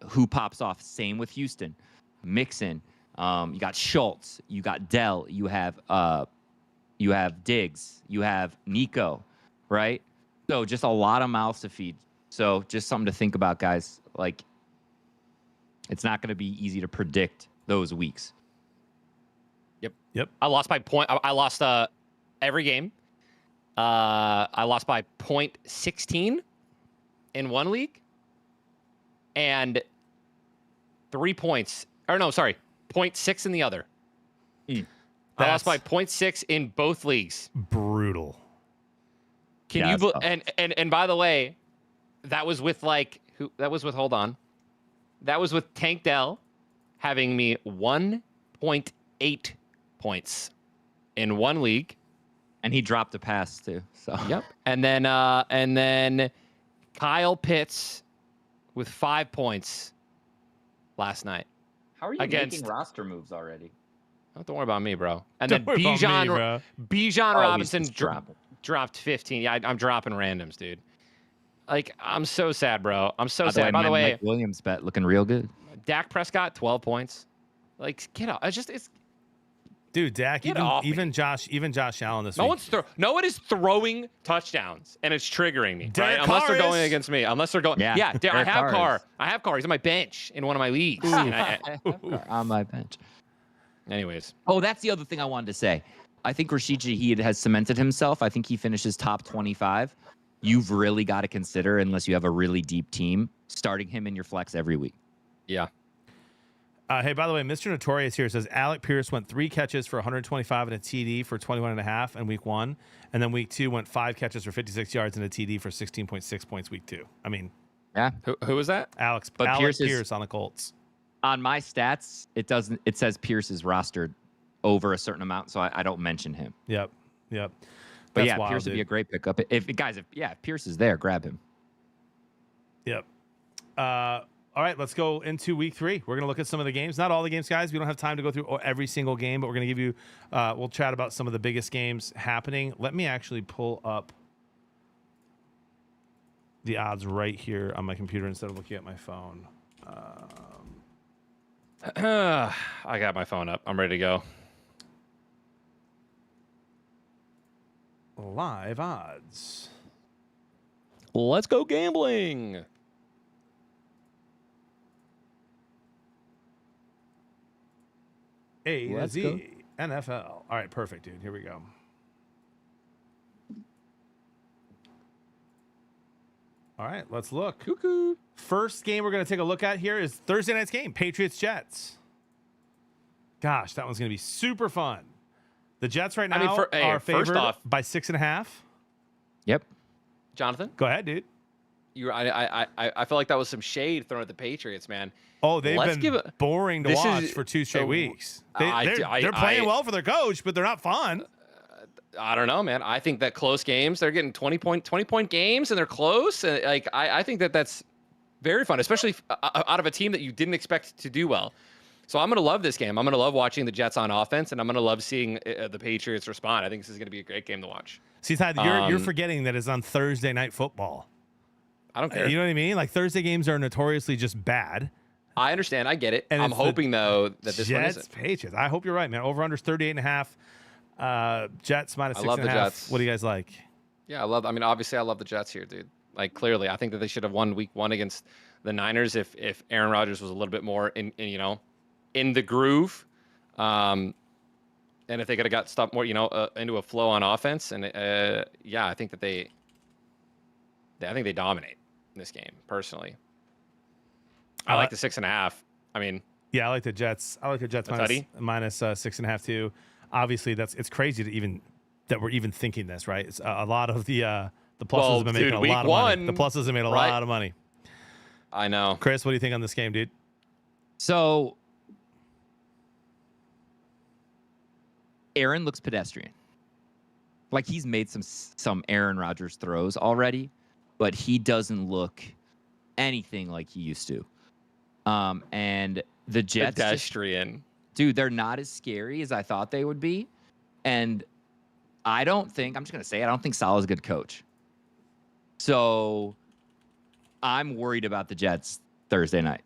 who pops off. Same with Houston. Mixon. You got Schultz. You got Dell. You have Diggs. You have Nico, right? So just a lot of mouths to feed. So just something to think about, guys. It's not going to be easy to predict those weeks. Yep. I lost by point. I lost every game. I lost by 0.16 in one league and 3 points. Or no, sorry, 0.6 in the other. I lost by 0.6 in both leagues. Brutal. And by the way, that was with that was with Tank Dell having me 1.8 points in one league. And he dropped a pass too. So yep. And then Kyle Pitts with 5 points last night. How are you making roster moves already? Don't worry about me, bro. And then Bijan Robinson dropped 15. Yeah, I'm dropping randoms, dude. I'm so sad, bro. I'm so sad. By the way, Mike Williams bet looking real good. Dak Prescott 12 points. Get out. Dude, Dak, even Josh Allen this week. No one is throwing touchdowns, and it's triggering me. Derek Right? Unless they're Carr going is. against me. Unless they're going. Yeah, I have Carr. I have Carr. He's on my bench in one of my leagues. On my bench. Anyways. Oh, that's the other thing I wanted to say. I think Rashid Shaheed has cemented himself. I think he finishes top 25. You've really got to consider, unless you have a really deep team, starting him in your flex every week. Yeah. Hey, by the way, Mr. Notorious here says Alec Pierce went 3 catches for 125 and a TD for 21.5 in week 1. And then week 2 went 5 catches for 56 yards and a TD for 16.6 points week 2. I mean, yeah. Who was that? Alex Pierce on the Colts. On my stats, it says Pierce is rostered over a certain amount, so I don't mention him. Yep. But That's yeah, wild, Pierce would be a great pickup. If Pierce is there, grab him. Yep. All right, let's go into week 3. We're going to look at some of the games. Not all the games, guys. We don't have time to go through every single game, but we're going to give you, we'll chat about some of the biggest games happening. Let me actually pull up the odds right here on my computer instead of looking at my phone. I got my phone up. I'm ready to go. Live odds. Let's go gambling. A to Z NFL. All right, perfect, dude. Here we go. All right, let's look. Cuckoo. First game we're going to take a look at here is Thursday night's game, Patriots-Jets. Gosh, that one's going to be super fun. The Jets right now are favored by 6.5. Yep. Jonathan? Go ahead, dude. I feel like that was some shade thrown at the Patriots, man. Oh, they've been boring to watch for 2 straight weeks. They're playing well for their coach, but they're not fun. I don't know, man. I think that close games, they're getting 20-point games, and they're close. And I think that's very fun, especially out of a team that you didn't expect to do well. So I'm going to love this game. I'm going to love watching the Jets on offense, and I'm going to love seeing the Patriots respond. I think this is going to be a great game to watch. See, Ty, you're forgetting that it's on Thursday Night Football. I don't care. You know what I mean? Like, Thursday games are notoriously just bad. I understand. I get it. And I'm hoping, though, that this one isn't. Patriots. I hope you're right, man. Over-under 38.5. Jets minus 6.5. I love the Jets. What do you guys like? Yeah, obviously, I love the Jets here, dude. Like, clearly, I think that they should have won week 1 against the Niners if Aaron Rodgers was a little bit more in the groove. And if they could have got stopped more, into a flow on offense. And I think that they dominate in this game, personally. I like the 6.5. I mean, yeah, I like the Jets. minus 6.5 too. Obviously, it's crazy that we're even thinking this, right? It's a lot of the pluses have been making a lot of money. The pluses have made a lot of money. I know. Chris, what do you think on this game, dude? So, Aaron looks pedestrian. Like, he's made some Aaron Rodgers throws already, but he doesn't look anything like he used to. And the Jets, pedestrian, dude, they're not as scary as I thought they would be. And I'm just going to say, I don't think Saleh's a good coach. So I'm worried about the Jets Thursday night.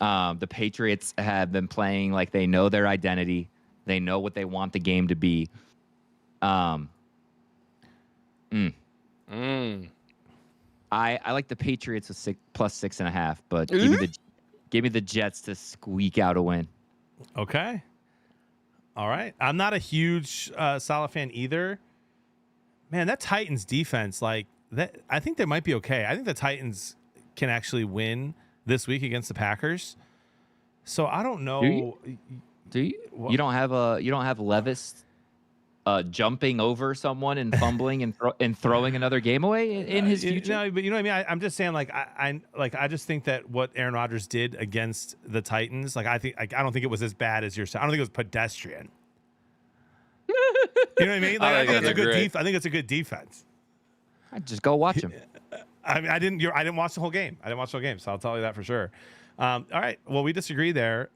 The Patriots have been playing like they know their identity. They know what they want the game to be. I like the Patriots with plus 6.5, but give me the Jets to squeak out a win. Okay. All right. I'm not a huge Saleh fan either. Man, that Titans defense, like that, I think they might be okay. I think the Titans can actually win this week against the Packers. So I don't know. Do you? You don't have Levis jumping over someone and fumbling and throwing another game away in his future? No, but you know what I mean. I'm just saying, I just think that what Aaron Rodgers did against the Titans, I don't think it was as bad as I don't think it was pedestrian. You know what I mean? I think it's a good I think it's a good defense. I'd just go watch him. I didn't watch the whole game. So I'll tell you that for sure. All right. Well, we disagree there.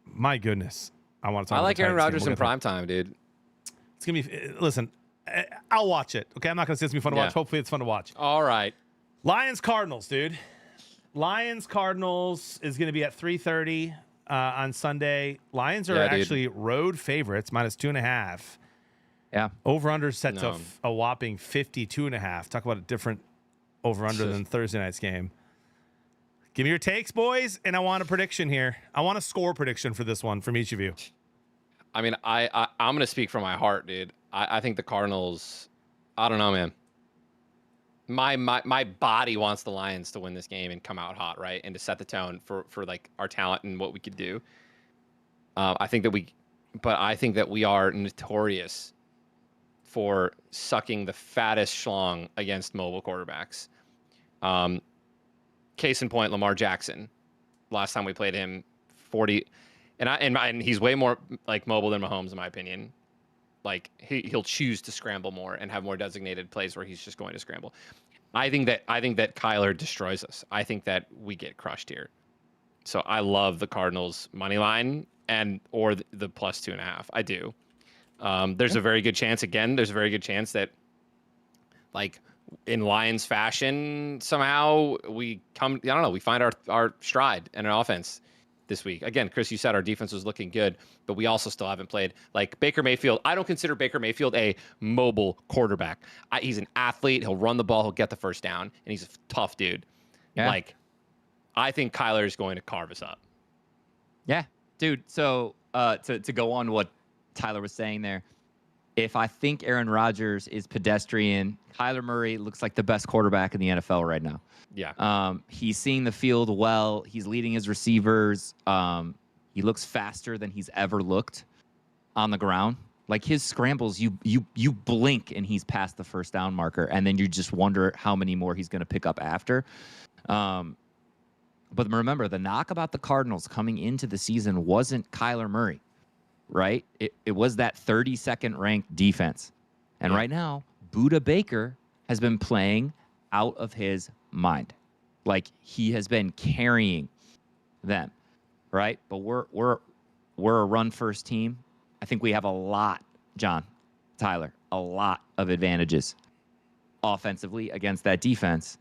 My goodness. I want to talk about like Aaron Rodgers in prime time, dude. It's going to be, listen, I'll watch it. Okay. I'm not going to say it's going to be fun to watch. Hopefully it's fun to watch. All right. Lions Cardinals, dude. Lions Cardinals is going to be at 3:30. on Sunday. Lions are actually road favorites, -2.5. Yeah. Over-under set to a whopping 52.5. Talk about a different over-under than Thursday night's game. Give me your takes, boys, and I want a prediction here. I want a score prediction for this one from each of you. I mean, I'm going to speak from my heart, dude. I think the Cardinals, I don't know, man. My body wants the Lions to win this game and come out hot, right? And to set the tone for like our talent and what we could do. I think that we are notorious for sucking the fattest schlong against mobile quarterbacks. Case in point, Lamar Jackson. Last time we played him, 40, and he's way more like mobile than Mahomes, in my opinion. Like he'll choose to scramble more and have more designated plays where he's just going to scramble. I think that Kyler destroys us. I think that we get crushed here. So I love the Cardinals money line or the +2.5. I do. There's a very good chance. Again, there's a very good chance that, like in Lions fashion, somehow we come. I don't know. We find our stride and our offense this week. Again, Chris, you said our defense was looking good, but we also still haven't played like Baker Mayfield. I don't consider Baker Mayfield a mobile quarterback. He's an athlete. He'll run the ball. He'll get the first down, and he's a tough dude. Yeah. Like, I think Kyler is going to carve us up. Yeah, dude. So to go on what Tyler was saying there, if I think Aaron Rodgers is pedestrian, Kyler Murray looks like the best quarterback in the NFL right now. Yeah. He's seeing the field well. He's leading his receivers. He looks faster than he's ever looked on the ground. Like his scrambles, you blink and he's past the first down marker, and then you just wonder how many more he's going to pick up after. But remember, the knock about the Cardinals coming into the season wasn't Kyler Murray, right? It was that 32nd ranked defense. And right now, Budda Baker has been playing out of his mind. Like he has been carrying them, right? But we're a run first team. I think we have a lot, Tyler, a lot of advantages offensively against that defense.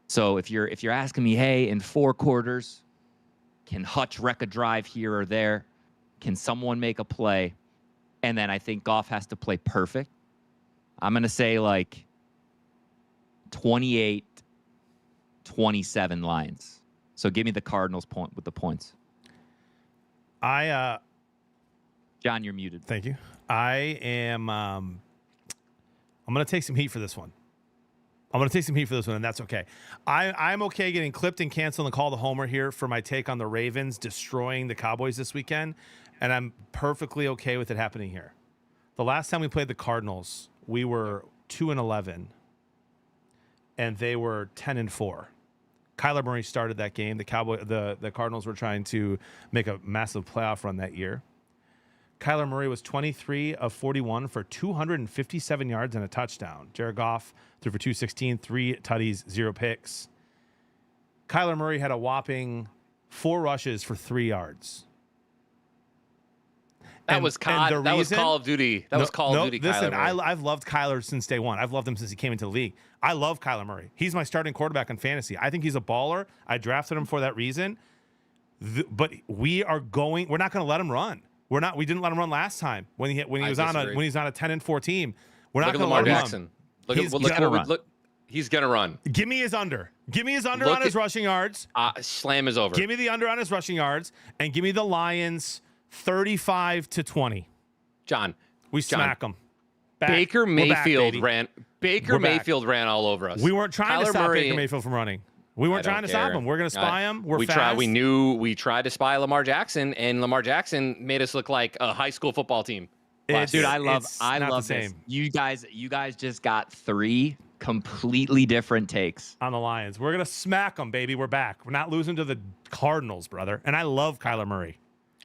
So if you're asking me, hey, in 4 quarters, can Hutch wreck a drive here or there? Can someone make a play? And then I think Goff has to play perfect. I'm going to say like 28-27 Lions. So give me the Cardinals point with the points. John, you're muted. Thank you. I am I'm going to take some heat for this one. And that's okay. I'm okay getting clipped and canceled and called a homer here for my take on the Ravens destroying the Cowboys this weekend, and I'm perfectly okay with it happening here. The last time we played the Cardinals, we were 2-11, and they were 10-4. Kyler Murray started that game. The Cardinals were trying to make a massive playoff run that year. Kyler Murray was 23 of 41 for 257 yards and a touchdown. Jared Goff threw for 216, 3 tutties, 0 picks. Kyler Murray had a whopping 4 rushes for 3 yards. That was Call of Duty. That was Call of Duty. Listen, I've loved Kyler since day one. I've loved him since he came into the league. I love Kyler Murray. He's my starting quarterback in fantasy. I think he's a baller. I drafted him for that reason. But we're not going to let him run. We didn't let him run last time when he was on a 10-4 team. We're not going to let him run. He's going to run. Give me his under. Give me his under on his rushing yards. Slam is over. Give me the under on his rushing yards, and give me the Lions 35-20. John, we smack them. Baker Mayfield ran all over us. We weren't trying to stop Baker Mayfield from running. We weren't trying to stop him. We're going to spy him. We're fast. We tried to spy Lamar Jackson, and Lamar Jackson made us look like a high school football team. Dude, I love this. You guys just got 3 completely different takes on the Lions. We're going to smack them, baby. We're back. We're not losing to the Cardinals, brother. And I love Kyler Murray.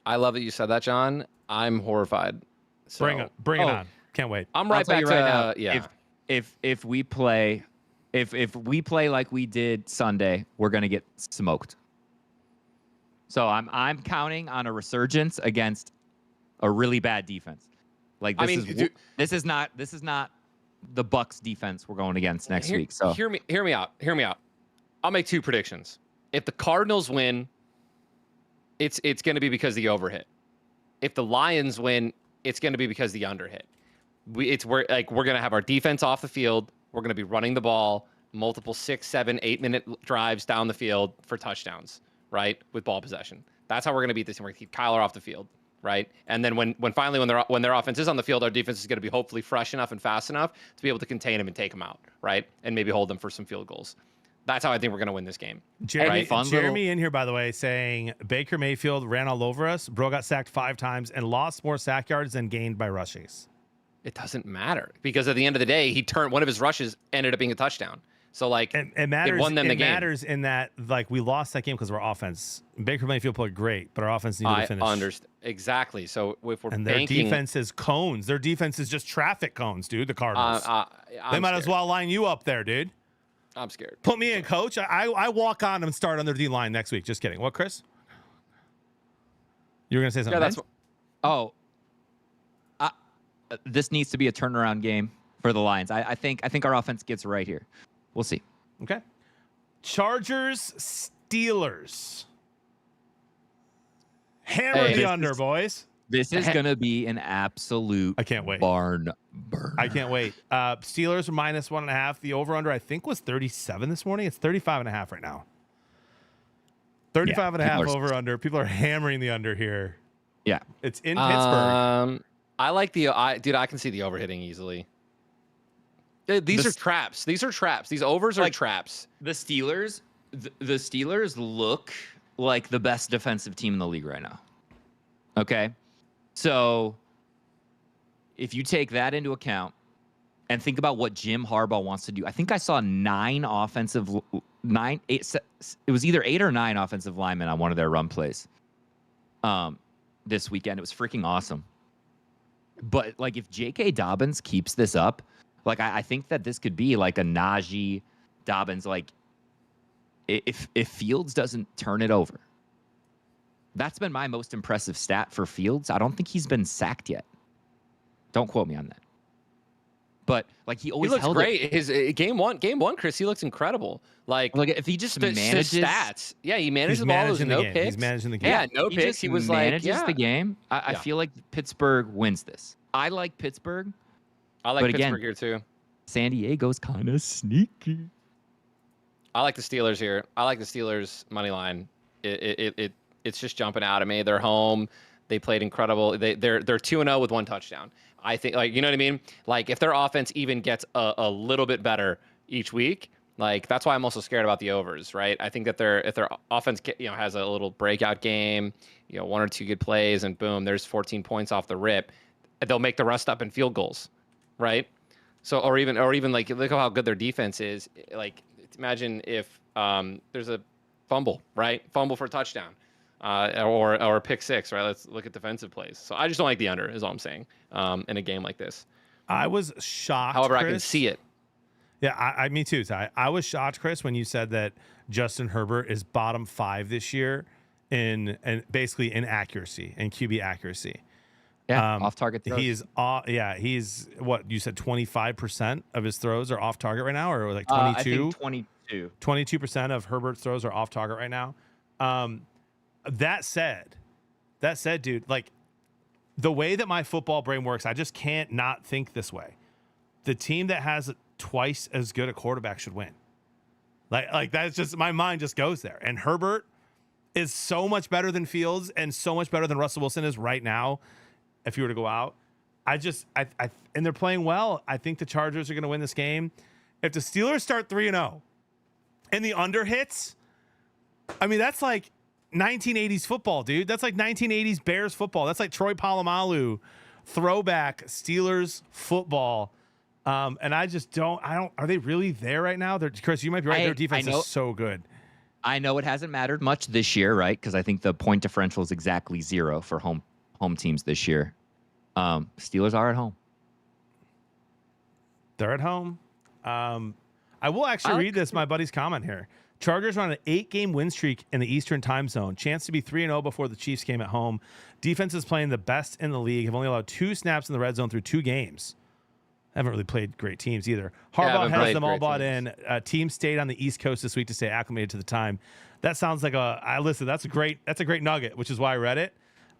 I love that you said that, John. I'm horrified. So, bring it on. Can't wait. I'm right back to now. If we play like we did Sunday, we're gonna get smoked. So I'm counting on a resurgence against a really bad defense. Like this is not the Bucs defense we're going against next week. So hear me out. I'll make 2 predictions. If the Cardinals win, it's going to be because the over hit. If the Lions win, it's going to be because the under hit. We're going to have our defense off the field. We're going to be running the ball, multiple 6, 7, 8-minute drives down the field for touchdowns, right? With ball possession. That's how we're going to beat this. And we're going to keep Kyler off the field, right? And then when their offense is on the field, our defense is going to be hopefully fresh enough and fast enough to be able to contain them and take them out, right? And maybe hold them for some field goals. That's how I think we're going to win this game. Jeremy in here, by the way, saying Baker Mayfield ran all over us. Bro got sacked 5 times and lost more sack yards than gained by rushes. It doesn't matter because at the end of the day, he turned one of his rushes ended up being a touchdown. So like it matters. It won them the game. It matters in that like we lost that game because of our offense. Baker Mayfield played great, but our offense needed to finish. I understand exactly. So if we're their defense is cones. Their defense is just traffic cones, dude. The Cardinals. They might as well line you up there, dude. I'm scared. Put me in, coach. I walk on and start on their D line next week. Just kidding. What, Chris? You were gonna say something? Yeah, this needs to be a turnaround game for the Lions. I think our offense gets right here. We'll see. Okay. Chargers, Steelers. Hammer the under, boys. This is going to be an absolute I can't wait. Barn burner. I can't wait. Steelers are -1.5. The over-under, I think, was 37 this morning. It's 35.5 right now. 35.5 over-under. People are hammering the under here. Yeah. It's in Pittsburgh. I like I can see the over hitting easily. These are traps. These are traps. These overs are traps. The Steelers look like the best defensive team in the league right now. Okay? So if you take that into account and think about what Jim Harbaugh wants to do, I think I saw 8, it was either 8 or 9 offensive linemen on one of their run plays this weekend. It was freaking awesome. But like if J.K. Dobbins keeps this up, like I think that this could be like a Najee Dobbins, like if Fields doesn't turn it over. That's been my most impressive stat for Fields. I don't think he's been sacked yet. Don't quote me on that. But like he always looks held great. it. His game one, Chris, he looks incredible. Like if he just manages stats, he manages the ball. There's no picks. He's managing the game. Yeah, no picks. He was manages the game. I feel like Pittsburgh wins this. I like Pittsburgh. I like Pittsburgh here too. San Diego's kind of sneaky. I like the Steelers here. I like the Steelers money line. It's just jumping out at me. They're home. They played incredible. They're 2-0 with 1 touchdown. I think, like, you know what I mean? Like, if their offense even gets a little bit better each week, like, that's why I'm also scared about the overs, right? I think that if their offense, has a little breakout game, 1 or 2 good plays, and boom, there's 14 points off the rip. They'll make the rest up in field goals, right? So, or even like, look at how good their defense is. Like, imagine if there's a fumble, right? Fumble for a touchdown. Or a pick 6, right? Let's look at defensive plays. So I just don't like the under, is all I'm saying, in a game like this. I was shocked. However, Chris. I can see it. Yeah, me too, Ty. I was shocked, Chris, when you said that Justin Herbert is bottom 5 this year in basically in accuracy and QB accuracy. Yeah, off target throws. He's what you said. 25% of his throws are off target right now, or like 22. I think 22. 22% of Herbert's throws are off target right now. That said, dude, like the way that my football brain works, I just can't not think this way. The team that has twice as good a quarterback should win. Like that's just, my mind just goes there. And Herbert is so much better than Fields and so much better than Russell Wilson is right now. If you were to go out, and they're playing well. I think the Chargers are going to win this game. If the Steelers start 3-0 and the under hits, I mean, that's like 1980s football, dude. That's like 1980s Bears football. That's like Troy Polamalu throwback Steelers football. And I don't, are they really there right now? Chris, you might be right. Their defense is so good. I know it hasn't mattered much this year, right? Because I think the point differential is exactly 0 for home teams this year. Steelers are at home. They're at home. I will actually read this, my buddy's comment here. Chargers are on an 8-game win streak in the Eastern time zone. Chance to be 3-0 before the Chiefs game at home. Defense is playing the best in the league. Have only allowed 2 snaps in the red zone through 2 games. Haven't really played great teams either. Harbaugh has them all bought in. Team stayed on the East Coast this week to stay acclimated to the time. That sounds like that's a great nugget, which is why I read it.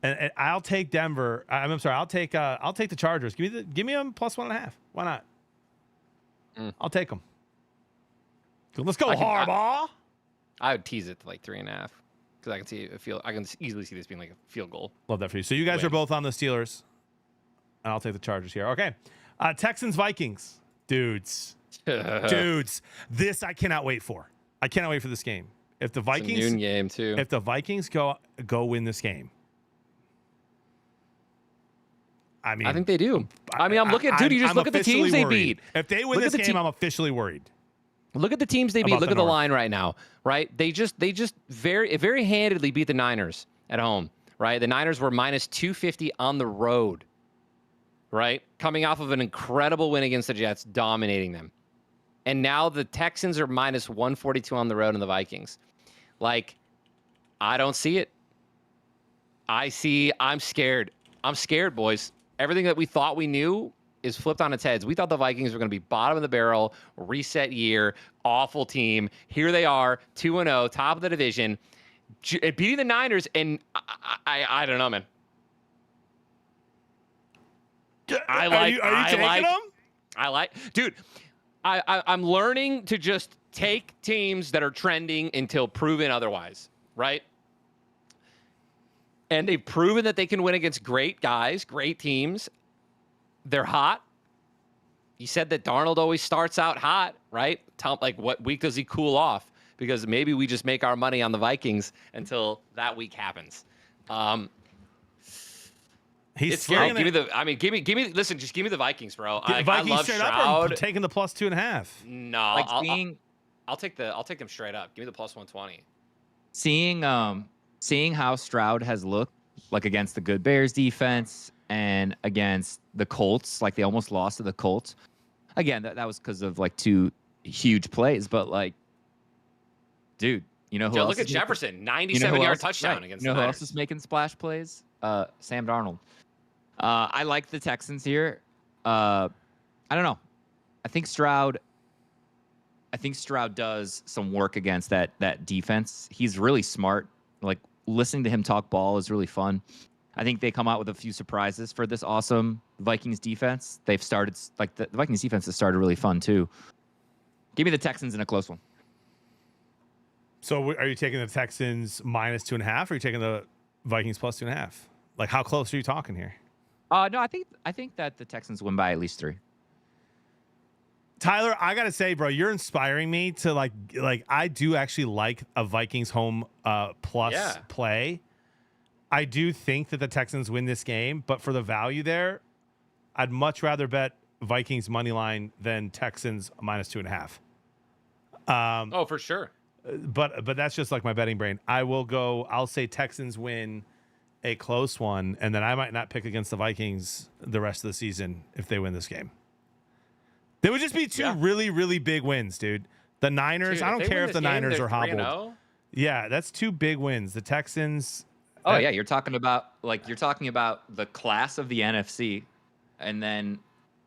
And I'll take Denver. I'm sorry. I'll take the Chargers. Give me them +1.5. Why not? I'll take them. Let's go, Harbaugh. I would tease it to like 3.5 because I can easily see this being like a field goal. Love that for you. So you guys are both on the Steelers, and I'll take the Chargers here. Okay, Texans Vikings, dudes. This I cannot wait for. I cannot wait for this game. If the Vikings, it's a noon game too. If the Vikings go win this game. I mean, I think they do. I'm looking, dude. You just look at the teams they beat. If they win this game, I'm officially worried. Look at the teams they beat. Look at the line right now, right? They just very handedly beat the Niners at home, right? The Niners were -250 on the road, right? Coming off of an incredible win against the Jets, dominating them. And now the Texans are -142 on the road in the Vikings. Like, I don't see it. I'm scared. I'm scared, boys. Everything that we thought we knew is flipped on its heads. We thought the Vikings were going to be bottom of the barrel, reset year, awful team. Here they are, 2-0, top of the division, beating the Niners, and I don't know, man. Are you taking them? Dude, I'm learning to just take teams that are trending until proven otherwise, right? And they've proven that they can win against great guys, great teams. They're hot. You said that Darnold always starts out hot, right? Like, what week does he cool off? Because maybe we just make our money on the Vikings until that week happens. He's scary. Give me. Listen, just give me the Vikings, bro. Vikings I love straight Stroud. up taking the +2.5. No, like I'll take them straight up. Give me the +120. Seeing how Stroud has looked, like against the good Bears defense and against the Colts, like they almost lost to the Colts. Again, that was because of like 2 huge plays, but like, dude, you know who else? Look at Jefferson, 97-yard touchdown against the Niners. You know who else is making splash plays? Sam Darnold. I like the Texans here. I don't know. I think Stroud does some work against that defense. He's really smart. Like, listening to him talk ball is really fun. I think they come out with a few surprises for this awesome Vikings defense. They've started, like, the Vikings defense has started really fun too. Give me the Texans in a close one. So are you taking the Texans -2.5, or are you taking the Vikings +2.5? Like, how close are you talking here? No, I think that the Texans win by at least 3. Tyler, I gotta say, bro, you're inspiring me to like I do actually like a Vikings home plus play. I do think that the Texans win this game, but for the value there, I'd much rather bet Vikings money line than Texans -2.5. Oh, for sure. But that's just like my betting brain. I'll say Texans win a close one, and then I might not pick against the Vikings the rest of the season if they win this game. They would just be 2 really, really big wins, dude. The Niners, dude, I don't care if the Niners are hobbled. 3-0? Yeah, that's 2 big wins. The Texans. Oh, yeah, you're talking about the class of the NFC and then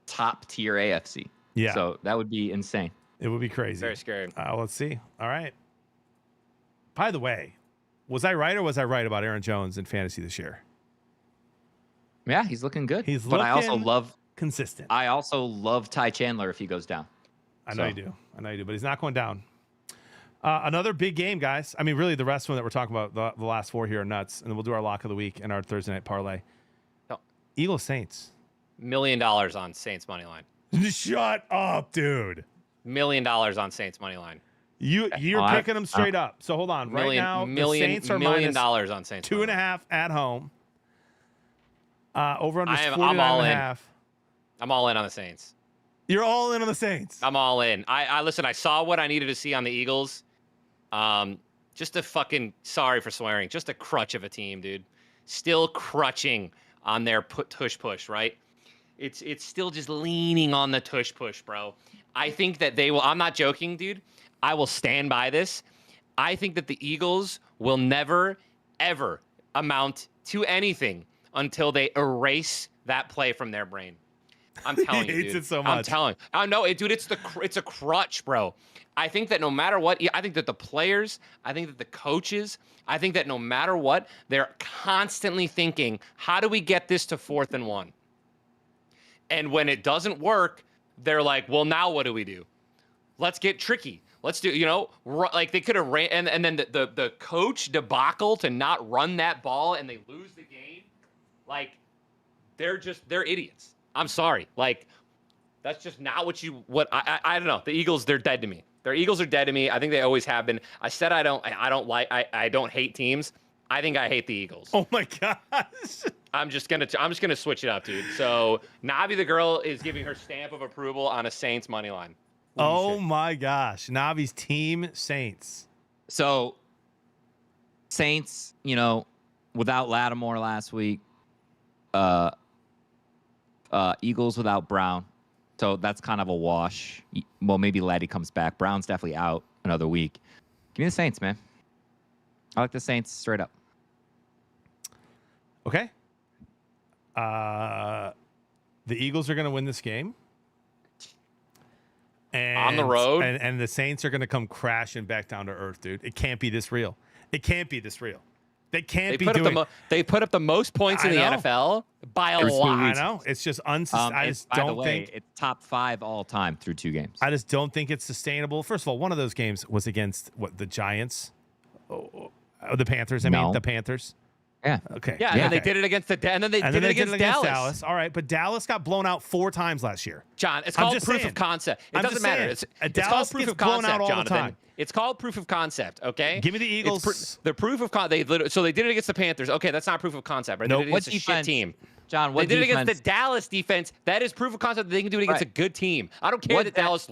top tier AFC. Yeah. So that would be insane. It would be crazy. Very scary. Let's see. All right. By the way, was I right about Aaron Jones in fantasy this year? Yeah, he's looking good. But I also love consistent. I also love Ty Chandler if he goes down. I know you do, but he's not going down. Another big game, guys. I mean, really, the rest of them that we're talking about, the last 4 here are nuts, and then we'll do our lock of the week and our Thursday night parlay. Oh. Eagles Saints. $1 million on Saints money line. Shut up, dude. $1 million on Saints money line. You're picking them straight up. So hold on. Right now, the Saints are $1 million on Saints. 2.5 at home. Over under 49.5. I'm all in on the Saints. You're all in on the Saints. I'm all in. I listen. I saw what I needed to see on the Eagles. Just a fucking, sorry for swearing, just a crutch of a team, dude. Still crutching on their tush push, right? It's still just leaning on the tush push, bro. I think that they will. I'm not joking, dude. I will stand by this. I think that the Eagles will never, ever amount to anything until they erase that play from their brain. I'm telling He you, hates dude. it so much. I'm telling. I know it, dude. It's a crutch, bro. I think that no matter what, I think that the players, I think that the coaches, I think that no matter what, they're constantly thinking, how do we get this to 4th and 1? And when it doesn't work, they're like, well, now what do we do? Let's get tricky. Let's do, like they could have ran, and then the coach debacle to not run that ball and they lose the game. Like, they're idiots. I'm sorry. Like, that's just not I don't know. The Eagles, they're dead to me. Their Eagles are dead to me. I think they always have been. I said I don't hate teams. I think I hate the Eagles. Oh my gosh. I'm just gonna switch it up, dude. So Navi the girl is giving her stamp of approval on a Saints money line. Oh my gosh. Navi's team Saints. So Saints, without Lattimore last week, Eagles without Brown. So that's kind of a wash. Well, maybe Laddie comes back. Brown's definitely out another week. Give me the Saints, man. I like the Saints straight up. Okay. The Eagles are going to win this game. And, on the road. And the Saints are going to come crashing back down to earth, dude. It can't be this real. It can't be this real. They can't be doing. They put up the most points in the NFL by a lot. I know. It's just I just don't think it's top 5 all time through 2 games. I just don't think it's sustainable. First of all, one of those games was against the Giants, the Panthers. The Panthers. Yeah. Okay. Yeah, and then they did it against Dallas. All right, but Dallas got blown out 4 times last year. John, it's called proof of concept. It doesn't matter. It's called proof of concept, Jonathan. It's called proof of concept, okay? Give me the Eagles. The proof of so they did it against the Panthers. Okay, that's not proof of concept, right? Nope. They did it against a shit team. John, they did it against the Dallas defense. That is proof of concept that they can do it against a good team. I don't care that Dallas.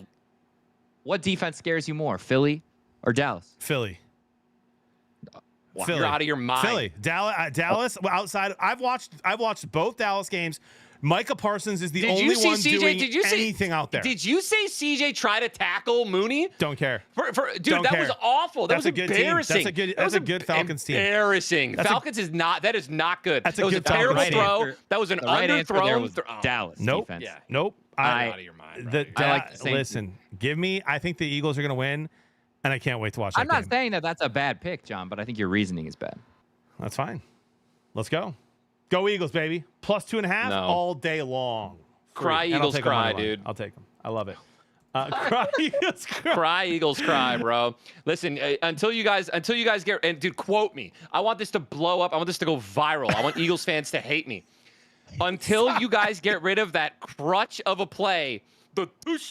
What defense scares you more, Philly or Dallas? Philly. Wow, you're out of your mind. Philly, Dallas. Outside, I've watched both Dallas games. Micah Parsons is the only one doing anything out there. Did you say CJ try to tackle Mooney? Don't care. Dude, that was awful. That was embarrassing. That's a good Falcons team. Embarrassing. Falcons is not. That is not good. That was a terrible throw. That was an underthrown throw. Dallas defense. Yeah. Nope. I'm out of your mind. Listen, give me. I think the Eagles are going to win. And I can't wait to watch that I'm not saying that that's a bad pick, John, but I think your reasoning is bad. That's fine. Let's go. Go Eagles, baby. Plus 2.5 all day long. Cry Eagles cry, dude. I'll take them. I love it. Cry Eagles cry. Cry Eagles cry, bro. Listen, until you guys get, and dude, quote me. I want this to blow up. I want this to go viral. I want Eagles fans to hate me. Until you guys get rid of that crutch of a play, the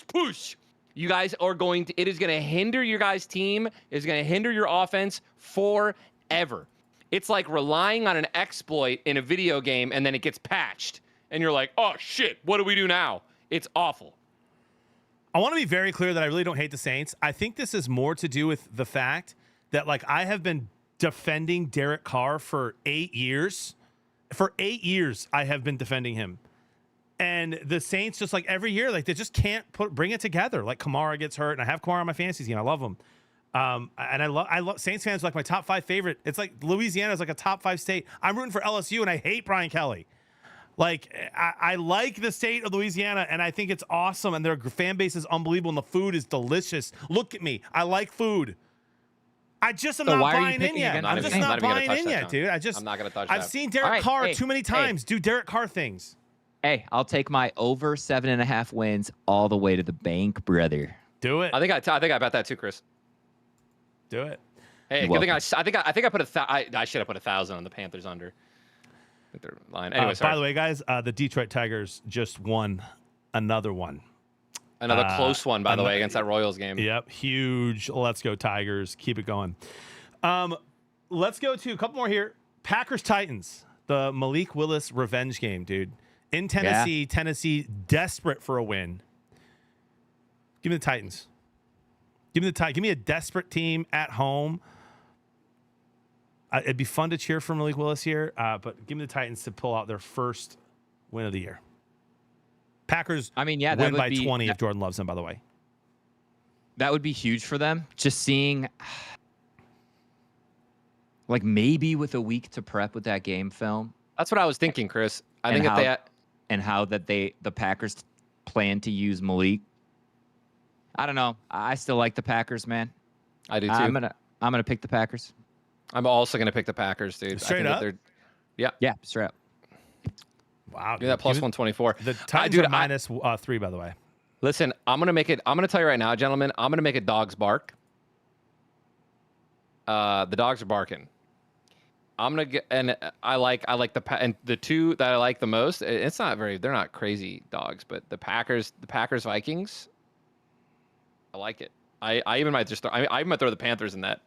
push. You guys are it is going to hinder your guys' team. It is going to hinder your offense forever. It's like relying on an exploit in a video game and then it gets patched. And you're like, oh, shit, what do we do now? It's awful. I want to be very clear that I really don't hate the Saints. I think this is more to do with the fact that, I have been defending Derek Carr for 8 years. For 8 years, I have been defending him. And the Saints, just every year, they just can't bring it together. Kamara gets hurt, and I have Kamara on my fantasy team. I love him. And I love Saints fans are my top 5 favorite. It's like Louisiana is a top 5 state. I'm rooting for LSU, and I hate Brian Kelly. I like the state of Louisiana, and I think it's awesome, and their fan base is unbelievable, and the food is delicious. Look at me. I like food. I just am not buying in yet. I'm just not buying in yet, dude. I'm not going to touch that. I've seen Derek Carr too many times do Derek Carr things. Hey, I'll take my over 7.5 wins all the way to the bank, brother. Do it. I think I bet that too, Chris. Do it. Hey, good thing I think I put I should have put 1,000 on the Panthers under. Their line. Anyway, by the way, guys, the Detroit Tigers just won another one. Another close one, by the way, against that Royals game. Yep, huge. Let's go Tigers. Keep it going. Let's go to a couple more here. Packers Titans, the Malik Willis revenge game, dude. In Tennessee, Tennessee desperate for a win. Give me the Titans. Give me a desperate team at home. It'd be fun to cheer for Malik Willis here, but give me the Titans to pull out their first win of the year. Packers win by 20 if Jordan loves them, by the way. That would be huge for them. Just seeing, maybe with a week to prep with that game film. That's what I was thinking, Chris. I think and how that the Packers plan to use Malik. I don't know. I still like the Packers, man. I do too. I'm gonna pick the Packers. I'm also gonna pick the Packers, dude. Straight up. Yeah, straight up. Wow. Give me that plus 124. The Titans are minus 3, by the way. Listen, I'm gonna tell you right now, gentlemen. I'm gonna make it dogs bark. The dogs are barking. I'm gonna get, and I like and the two that I like the most. It's not very. They're not crazy dogs, but the Packers Vikings. I like it. I even might just. I even might throw the Panthers in that.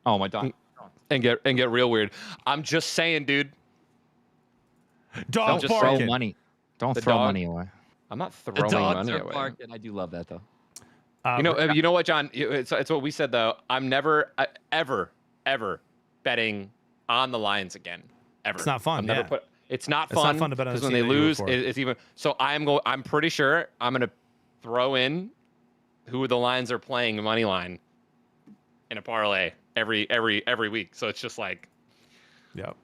Oh my God. And get real weird. I'm just saying, dude. Don't throw money. Don't throw money away. I'm not throwing money away. Barking. I do love that though. You know what, John? It's what we said though. I'm never ever betting on the Lions again. Ever. It's not fun. It's not fun. It's not fun to bet on because when they lose, it's even. So I'm pretty sure I'm gonna throw in who the Lions are playing money line in a parlay every week. So it's just like, yep.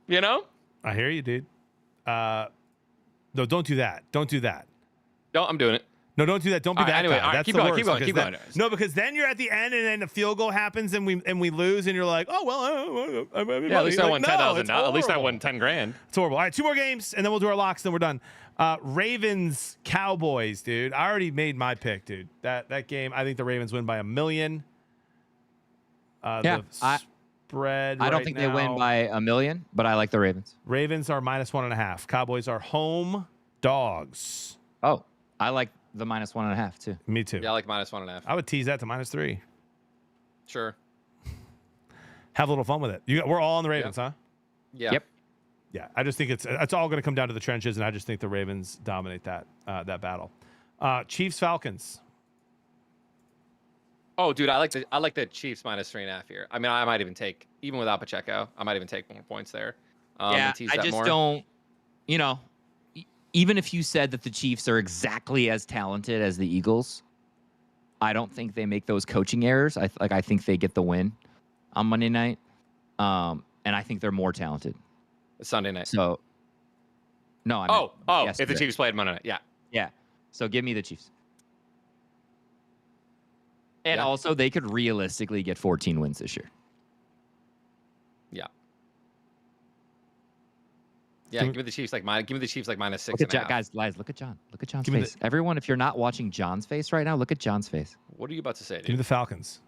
You know. I hear you, dude. No, don't do that. Don't do that. No, I'm doing it. No, don't do that. Don't be that anyway, guy. That's keep the going, worst. keep going. No, because then you're at the end, and then the field goal happens, and we lose, and you're like, oh well. At least I won $10,000. At least I won $10,000. It's horrible. All right, 2 more games, and then we'll do our locks, then we're done. Ravens Cowboys, dude. I already made my pick, dude. That game, I think the Ravens win by 1 million. Yeah, spread. I don't think they win by 1 million, but I like the Ravens. Ravens are minus 1.5. Cowboys are home dogs. Oh, I like the minus 1.5 too. Me too. Yeah, I like minus 1.5. I would tease that to minus 3. Sure. Have a little fun with it. We're all on the Ravens, huh? Yeah. Yep. Yeah, I just think it's all going to come down to the trenches, and I just think the Ravens dominate that battle. Chiefs Falcons. Oh, dude, I like the Chiefs minus 3.5 here. I mean, I might even take, even without Pacheco, I might even take more points there. Yeah, I just don't. You know, even if you said that the Chiefs are exactly as talented as the Eagles, I don't think they make those coaching errors. I think they get the win on Monday night, and I think they're more talented. It's Sunday night. So, no, I mean, if the Chiefs played Monday night, yeah. So give me the Chiefs. And also, they could realistically get 14 wins this year. Yeah. Yeah, give me the Chiefs like minus 6.5. Look at guys, look at John. Look at John's face. Everyone, if you're not watching John's face right now, look at John's face. What are you about to say, dude? Give me the Falcons.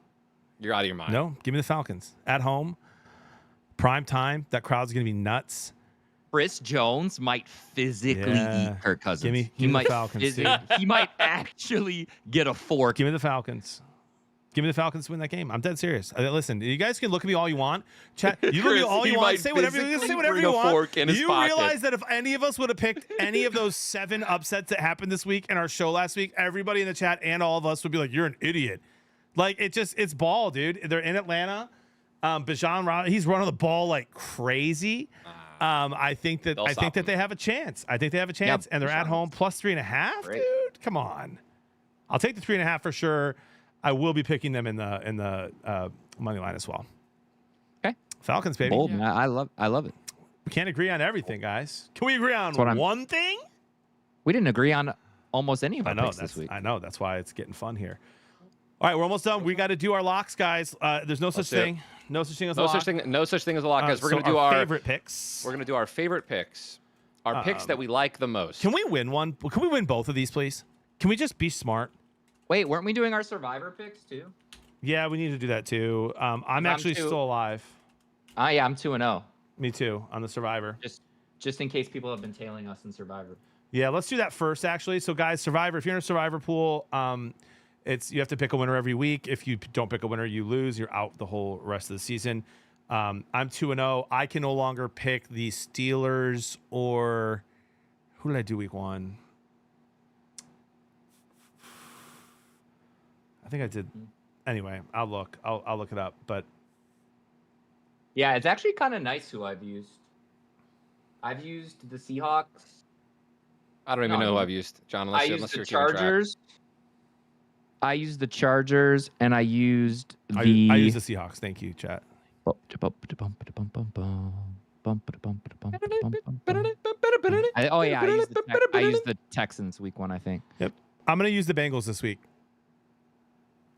You're out of your mind. No, give me the Falcons. At home, prime time. That crowd's going to be nuts. Chris Jones might physically eat Kirk Cousins. Give me the Falcons. He might actually get a fork. Give me the Falcons. Give me the Falcons to win that game. I'm dead serious. Listen, you guys can look at me all you want. Chat, you look at me all you want. Say whatever you want. You realize that if any of us would have picked any of those 7 upsets that happened this week in our show last week, everybody in the chat and all of us would be like, "You're an idiot." Like it's ball, dude. They're in Atlanta. Bijan, he's running the ball like crazy. I think that they have a chance. I think they have a chance, and they're at home plus 3.5. Dude, come on. I'll take the 3.5 for sure. I will be picking them in the money line as well. Okay, Falcons, baby. Bold, man. I love it. We can't agree on everything, guys. Can we agree on one thing? We didn't agree on almost any of our picks this week. I know. That's why it's getting fun here. All right, we're almost done. We got to do our locks, guys. There's no such thing. No such thing as a lock. No such thing as a lock, guys. We're going to do our favorite picks. We're going to do our favorite picks. Our picks that we like the most. Can we win one? Can we win both of these, please? Can we just be smart? Wait, weren't we doing our survivor picks too? Yeah, we need to do that too. I'm actually still alive. Yeah, I'm 2-0. Me too on the survivor. Just in case people have been tailing us in survivor. Yeah, let's do that first actually. So guys, survivor, if you're in a survivor pool, you have to pick a winner every week. If you don't pick a winner, you lose. You're out the whole rest of the season. I'm 2-0. I can no longer pick the Steelers or who did I do week 1? I think I did. Anyway, I'll look it up. But yeah, it's actually kind of nice who I've used. I've used the Seahawks. I don't even know who I've used, John. Unless used you're the Chargers. I used the Chargers, and I used the. I used the Seahawks. Thank you, chat. I used the Texans week 1, I think. Yep. I'm gonna use the Bengals this week.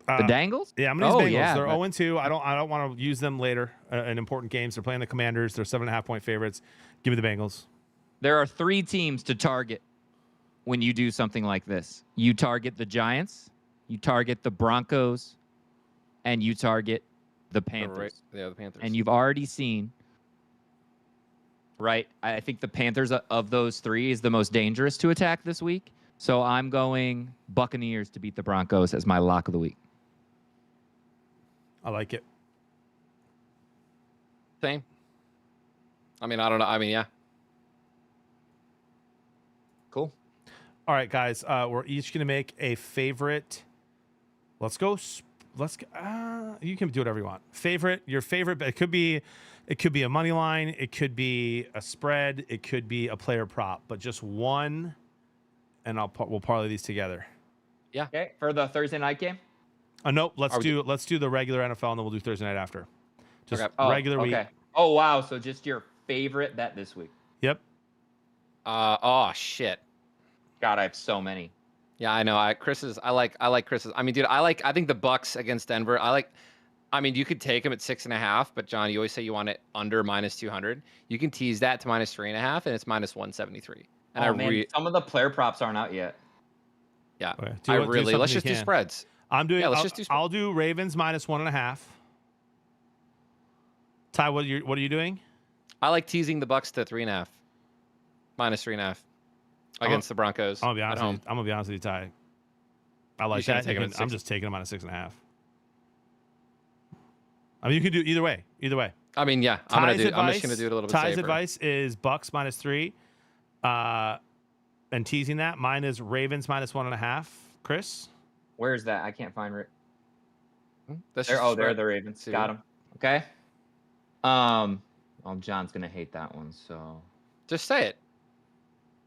The Dangles? Yeah, I'm gonna use Bengals. Yeah, they're 0-2. I don't want to use them later in important games. They're playing the Commanders. They're 7.5 point favorites. Give me the Bengals. There are 3 teams to target when you do something like this. You target the Giants, you target the Broncos, and you target the Panthers. Yeah, the Panthers. And you've already seen, right? I think the Panthers of those 3 is the most dangerous to attack this week. So I'm going Buccaneers to beat the Broncos as my lock of the week. I like it. Same. I mean, I don't know. I mean, yeah. Cool. All right, guys. We're each going to make a favorite. Let's go. You can do whatever you want. Your favorite. It could be a money line. It could be a spread. It could be a player prop. But just one, and we'll parlay these together. Yeah. Okay. For the Thursday night game. Nope. Let's do the regular NFL, and then we'll do Thursday night after. Just regular week. Okay. Oh wow. So just your favorite bet this week. Yep. Oh shit. God, I have so many. Yeah, I know. I like Chris's. I mean, dude, I think the Bucks against Denver. I mean, you could take them at 6.5, but John, you always say you want it under -200. You can tease that to -3.5, and it's -173. And some of the player props aren't out yet. Yeah, okay. Let's just do spreads. I'm doing. Yeah, let's just do spreads. I'll do Ravens -1.5. Ty, what are you doing? I like teasing the Bucks to 3.5, -3.5 against the Broncos. I'm gonna be honest with you, Ty. I like that. I'm just taking them -6.5. I mean, you can do either way. I mean, yeah. I'm just gonna do it a little bit Ty's safer. advice is Bucks -3, and teasing that. Mine is Ravens -1.5. Chris, where's that? I can't find it. They're the Ravens. Got them. Okay. John's gonna hate that one, so just say it.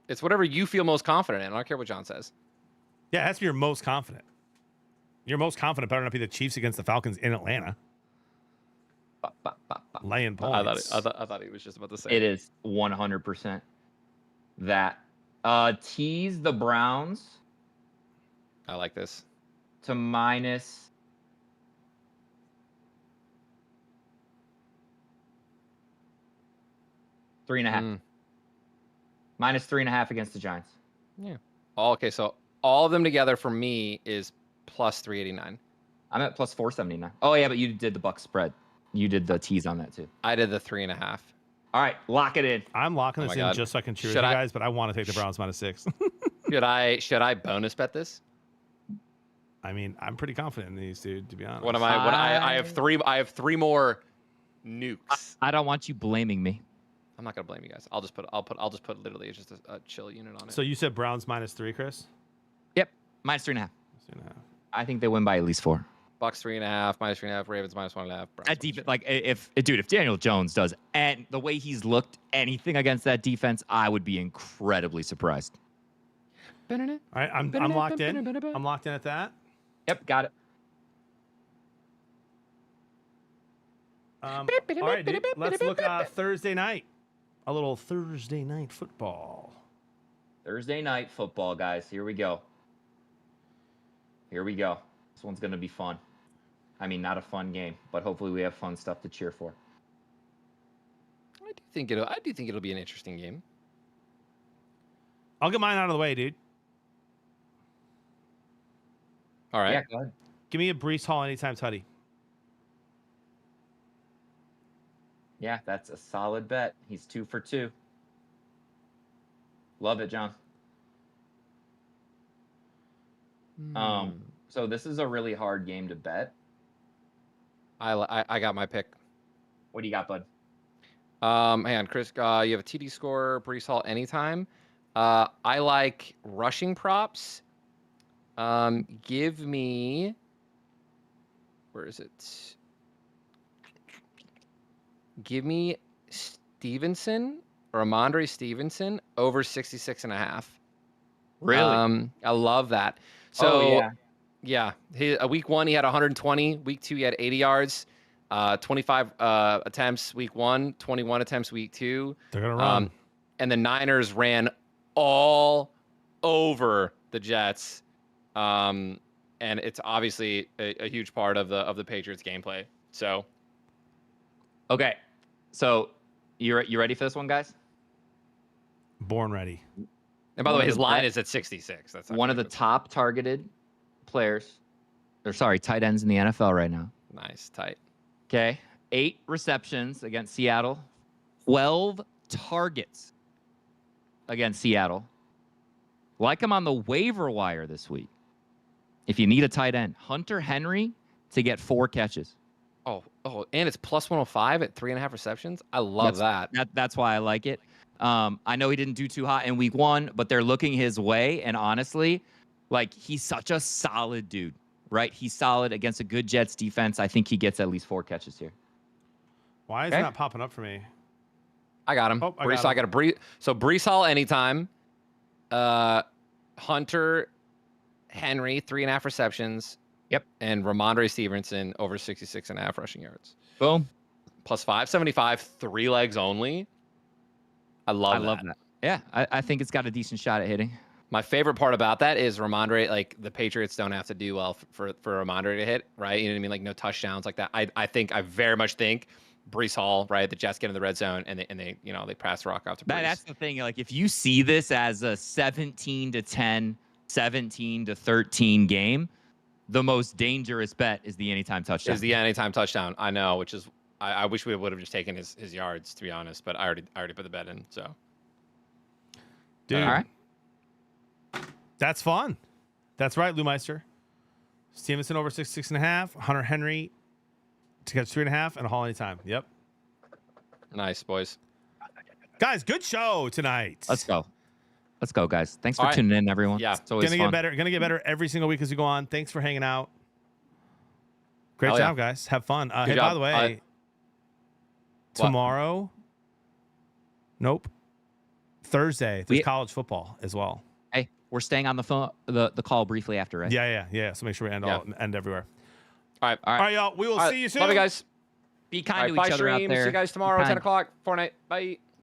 It's whatever you feel most confident in. I don't care what John says. Yeah, it has to be your most confident. Your most confident better not be the Chiefs against the Falcons in Atlanta. Laying points. I thought he was just about to say it is 100% that. Tease the Browns. I like this. To -3.5. -3.5 against the Giants. Yeah. Okay, so all of them together for me is +389. I'm at +479. Oh yeah, but you did the Bucks spread. You did the tease on that too. I did the 3.5. All right, lock it in. I'm locking this in just so I can cheer with you guys, but I want to take the Browns -6. Should I bonus bet this? I mean, I'm pretty confident in these, dude. To be honest. I have three more nukes. I don't want you blaming me. I'm not gonna blame you guys. I'll just put literally just a chill unit on it. So you said Browns -3, Chris? Yep, -3.5. I think they win by at least 4. Bucks 3.5, -3.5, Ravens -1.5. That defense, like if Daniel Jones does, and the way he's looked anything against that defense, I would be incredibly surprised. All right, I'm locked in. I'm locked in at that. Yep, got it. All right, dude. Let's look Thursday night. A little Thursday night football. Thursday night football, guys. Here we go. This one's gonna be fun. I mean, not a fun game, but hopefully we have fun stuff to cheer for. I do think it'll be an interesting game. I'll get mine out of the way, dude. All right. Yeah, go ahead. Give me a Breece Hall anytime tutty. Yeah, that's a solid bet. He's 2 for 2. Love it, John. So this is a really hard game to bet. I got my pick. What do you got, bud? Hang on, Chris. You have a TD score, Breece Hall anytime. I like rushing props. Give me. Where is it? Give me Stevenson or Amandre Stevenson over 66.5. Really? I love that. So yeah. Week 1 he had 120. Week 2 he had 80 yards. 25 attempts week 1, 21 attempts week 2. They're gonna run. and the Niners ran all over the Jets. And it's obviously a huge part of the Patriots gameplay. So, okay, so you ready for this one, guys? Born ready. And by the way, his line is at 66. That's one of the top targeted players, tight ends in the NFL right now. Nice, tight. Okay, 8 receptions against Seattle, 12 targets against Seattle. Like him on the waiver wire this week. If you need a tight end, Hunter Henry to get 4 catches. Oh, and it's plus 105 at 3.5 receptions. I love that. That's why I like it. I know he didn't do too hot in week 1, but they're looking his way. And honestly, like, he's such a solid dude, right? He's solid against a good Jets defense. I think he gets at least 4 catches here. Why is it not popping up for me? I got him. Oh, I got a Breece. So Breece Hall anytime. Hunter Henry, 3.5 receptions. Yep. And Ramondre Stevenson over 66.5 rushing yards. Boom. Plus 575, 3 legs only. I love that. Yeah, I think it's got a decent shot at hitting. My favorite part about that is Ramondre, like, the Patriots don't have to do well for Ramondre to hit, right? You know what I mean? Like, no touchdowns like that. I very much think Breece Hall, right? The Jets get in the red zone and they they pass the rock off to Breece. That's the thing. Like, if you see this as a 17-10, 17-13 game, the most dangerous bet is the anytime touchdown. I know, which is I wish we would have just taken his yards, to be honest, but I already put the bet in. So, dude, all right, that's fun. That's right, Lou Meister. Stevenson over 6.5. Hunter Henry to catch 3.5 and a Hall anytime. Yep. Nice, boys. Guys, good show tonight. Let's go, guys. Thanks for tuning in, everyone. Yeah, it's always fun. Gonna get better every single week as we go on. Thanks for hanging out. Great job, guys. Have fun. Hey, by the way, tomorrow, nope, Thursday, there's college football as well. Hey, we're staying on the phone, the call briefly after, right? Yeah. So make sure we end everywhere. All right, y'all. We will see you soon. Love you guys. Be kind to Bye, each other out stream. there. See you guys tomorrow, 10 o'clock, Fortnite. Bye.